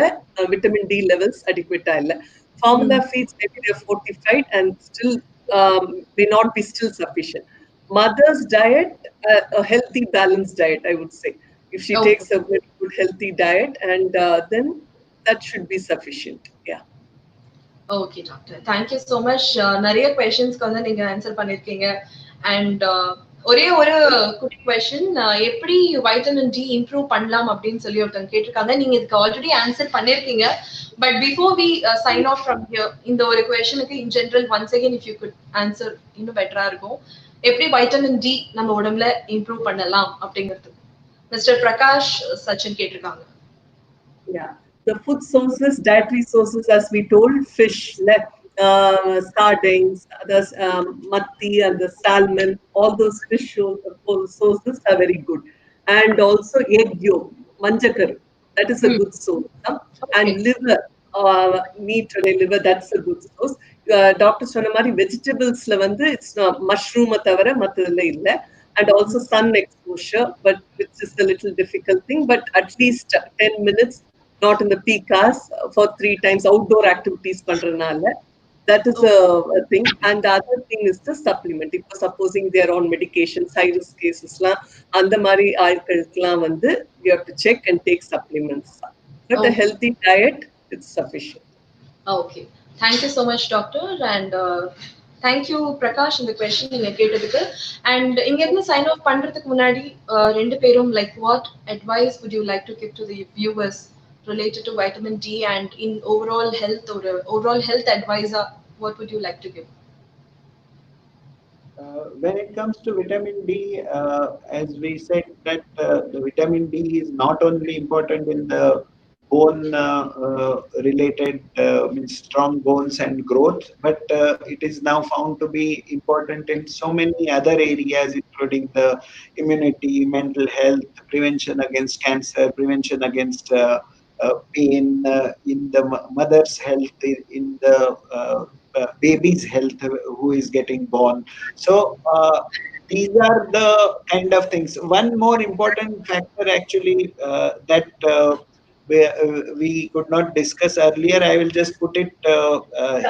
விட்டமின் டி லெவல்ஸ் அடிக்வேட்டா இல்லை. Formula feeds maybe they're fortified and still may not be still sufficient. Mother's diet, a healthy balanced diet, I would say. If she takes a very good healthy diet, and then that should be sufficient. Yeah. Okay, doctor. Thank you so much. நிறைய questions வந்து நீங்க answer பண்ணிருக்கீங்க. And ஒரே ஒரு குட்டி question, எப்படி vitamin D improve பண்ணலாம் அப்படின்னு சொல்லி ஒருத்தவங்க கேட்டிருக்காங்க. நீங்க இதுக்கு ஆல்ரெடி ஆன்சர் பண்ணிருக்கீங்க. But before we sign off from here, இந்த ஒரு கொஸ்டினுக்கு in general once again if you could answer இன்னும் பெட்டரா இருக்கும். எப்படி வைட்டமின் டி நம்ம உடம்புல இம்ப்ரூவ் பண்ணலாம் அப்படிங்கிறது மிஸ்டர் பிரகாஷ் சச்சின் கேட்டிருக்காங்க. Yeah, the food sources, dietary sources, as we told, fish, sardines, the matti and the salmon, all those fish sources are very good. And also egg yolk, manjakar, that is a good source. And liver, meat or liver, that's a good source. Doctor சொன்ன மாதிரி வெஜிடபிள்ஸ்ல வந்து it's mushroom தவிர மத்ததுல இல்ல. And also sun exposure, but which is a little difficult thing, but at least 10 minutes, not in the peak hours, for 3 times outdoor activities பண்றதுனால. That is a thing. And the other thing is the supplement. If supposing they are on medication, high risk cases la அந்த மாதிரி ஆட்களுக்குலாம் வந்து you have to check and take supplements. But a healthy diet is sufficient. Okay. Thank you so much, doctor. And thank you, Prakash, இந்த question நீங்க கேட்டதுக்கு. And இங்க இருந்து sign of பண்றதுக்கு முன்னாடி ரெண்டு பேரும் like what advice would you like to give to the viewers related to vitamin D and in overall health, or overall health advisor, what would you like to give? When it comes to vitamin D, as we said that the vitamin D is not only important in the bone related means strong bones and growth, but it is now found to be important in so many other areas, including the immunity, mental health, prevention against cancer, prevention against pain, in the mother's health, in the baby's health who is getting born. So these are the kind of things. One more important factor actually that we could not discuss earlier, I will just put it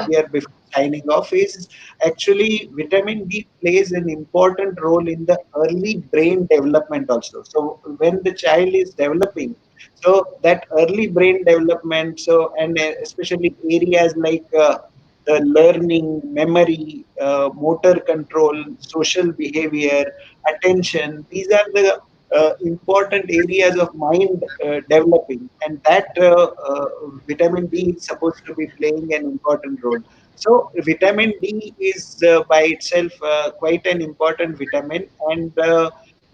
here before signing off, is actually vitamin D plays an important role in the early brain development also. So when the child is developing, so that early brain development, so and especially areas like the learning, memory, motor control, social behavior, attention, these are the important areas of mind developing, and that vitamin D is supposed to be playing an important role. So vitamin D is by itself quite an important vitamin, and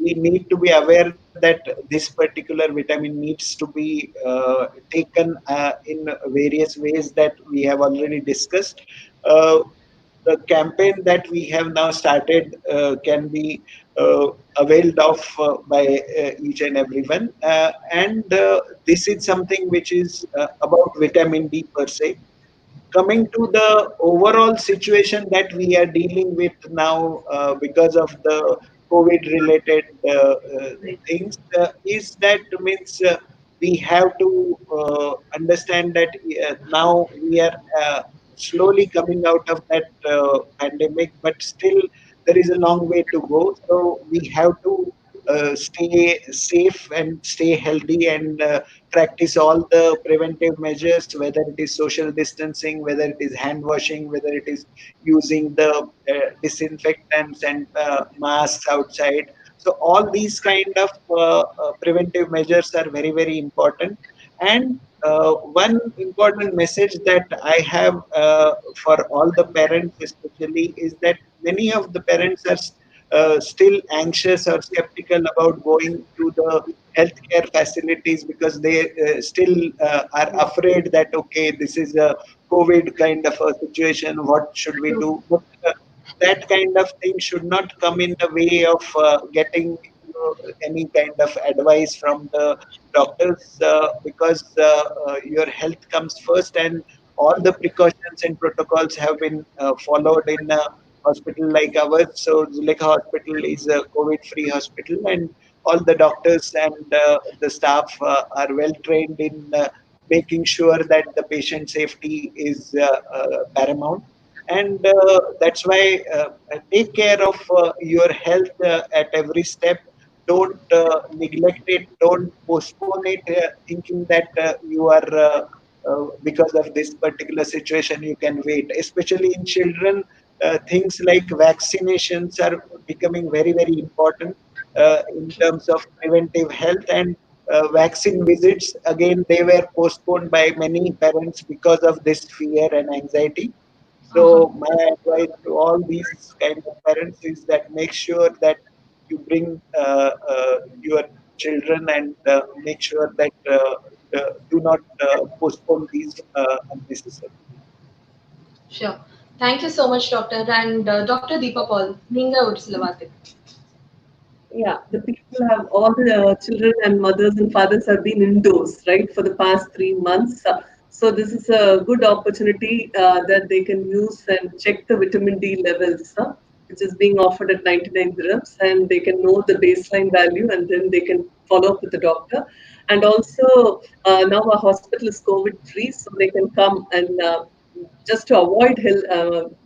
we need to be aware that this particular vitamin needs to be taken in various ways that we have already discussed. The campaign that we have now started can be availed of by each and everyone, and this is something which is about vitamin D per se. coming to the overall situation that we are dealing with now because of the COVID-related things, is that means we have to understand that now we are slowly coming out of that pandemic, but still there is a long way to go. So we have to stay safe and stay healthy and practice all the preventive measures, whether it is social distancing, whether it is hand washing, whether it is using the disinfectants and masks outside. So all these kind of preventive measures are very, very important. And one important message that I have for all the parents, especially, is that many of the parents are still anxious or skeptical about going to the healthcare facilities because they still are afraid that, okay, this is a COVID kind of a situation. What should we do? But that kind of thing should not come in the way of getting any kind of advice from the doctors, because your health comes first, and all the precautions and protocols have been followed in a hospital like ours. So Zulekha Hospital is a COVID-free hospital, and all the doctors and the staff are well trained in making sure that the patient safety is paramount. And that's why take care of your health at every step. Don't neglect it. Don't postpone it, thinking that you are because of this particular situation you can wait. Especially in children, things like vaccinations are becoming very, very important in terms of preventive health. And vaccine visits, again, they were postponed by many parents because of this fear and anxiety. So my advice to all these kind of parents is that make sure that you bring your children, and make sure that do not postpone these unnecessarily. Sure. Thank you so much, Doctor. And Dr. Deepa Paul, நீங்க ஒரு சில வார்த்தை. Yeah, the people have, all the children and mothers and fathers have been indoors, right, for the past 3 months. So this is a good opportunity that they can use and check the vitamin D levels, which is being offered at 99 dirhams, and they can know the baseline value, and then they can follow up with the doctor. And also, now our hospital is COVID free, so they can come and just to avoid health,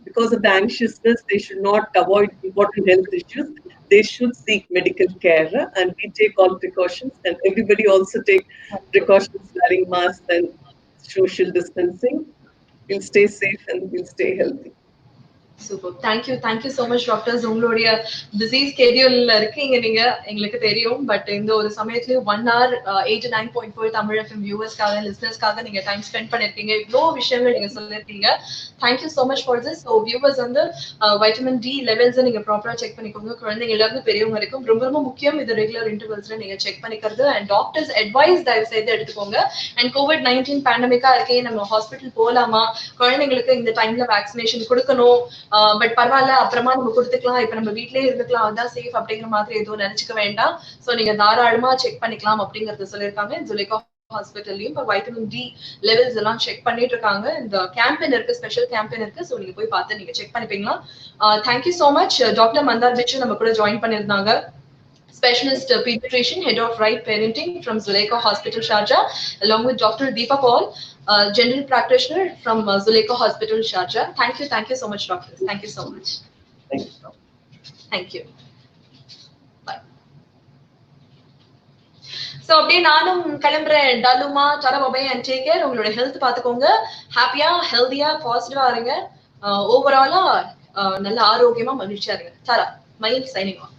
because of the anxiousness, they should not avoid important health issues. They should seek medical care, and we take all precautions, and everybody also take precautions, wearing masks and social distancing. We'll stay safe and we'll stay healthy. Super. Thank you so much doctors. உங்களுடைய busy ஸ்கெடியூல்ல இருக்கீங்க நீங்க, எங்களுக்கு தெரியும். But இந்த ஒரு சமயத்துலயும் 1 hour 89.4 Tamil FM வியூவர்ஸ்க்காக, லிஸ்னர்ஸ்க்காக நீங்க time spend பண்ணிருக்கீங்க. இவ்வளோ விஷயங்கள் நீங்க சொல்லிருக்கீங்க. Thank you so much for this. So viewers வந்து வைட்டமின் டி லெவல்ஸை நீங்க ப்ராப்பரா செக் பண்ணிக்கோங்க. குழந்தைங்கள்ல இருந்து பெரியவங்க வரைக்கும் ரொம்ப ரொம்ப முக்கியம். இது ரெகுலர் இன்டர்வல்ஸ்ல நீங்க செக் பண்ணிக்கிறது. அண்ட் டாக்டர்ஸ் அட்வைஸ் தயவு செய்து எடுத்துக்கோங்க. அண்ட் COVID-19 பேண்டமிக்கா இருக்கே, நம்ம ஹாஸ்பிட்டல் போலாமா, குழந்தைங்களுக்கு இந்த டைம்ல வேக்சினேஷன் கொடுக்கணும், பட் பரவாயில்ல அப்புறமா நம்ம கொடுத்துக்கலாம், இப்ப நம்ம வீட்லயே இருந்துக்கலாம், அதான் சேஃப் அப்படிங்கிற மாதிரி எதுவும் நினைச்சுக்க வேண்டாம். சோ நீங்க தாராளமா செக் பண்ணிக்கலாம் அப்படிங்கறத சொல்லியிருக்காங்க. ஜுலேகா ஹாஸ்பிட்டல்லையும் இப்போ வைட்டமின் டி லெவல்ஸ் எல்லாம் செக் பண்ணிட்டு இருக்காங்க. இந்த கேம்பெயின் இருக்கு, ஸ்பெஷல் கேம்பெயின் இருக்கு. சோ நீங்க போய் பார்த்து நீங்க செக் பண்ணிப்பீங்களா. Thank you so much. Doctor Mandar Bichu நம்ம கூட ஜாயின் பண்ணிருந்தாங்க. Specialist Pediatrician, Head of Right Parenting from Zulekha Hospital Sharjah, along with Dr. Deepa Paul, General Practitioner from Zulekha Hospital Sharjah. Thank you so much, doctors. Thank you so much. Thank you. Thank you. Bye. So அப்படியே நானும் கிளம்புறேன். டலுமா, டாடா பாய் and take care. உங்களோட health பாத்துக்கோங்க. ஹாப்பியா, ஹெல்தியா, பாசிட்டிவா இருங்க. ஓவராலா நல்ல ஆரோக்கியமா மகிழ்ச்சியா இருங்க. டாடா. மயில் சைனிங் ஆஃப்.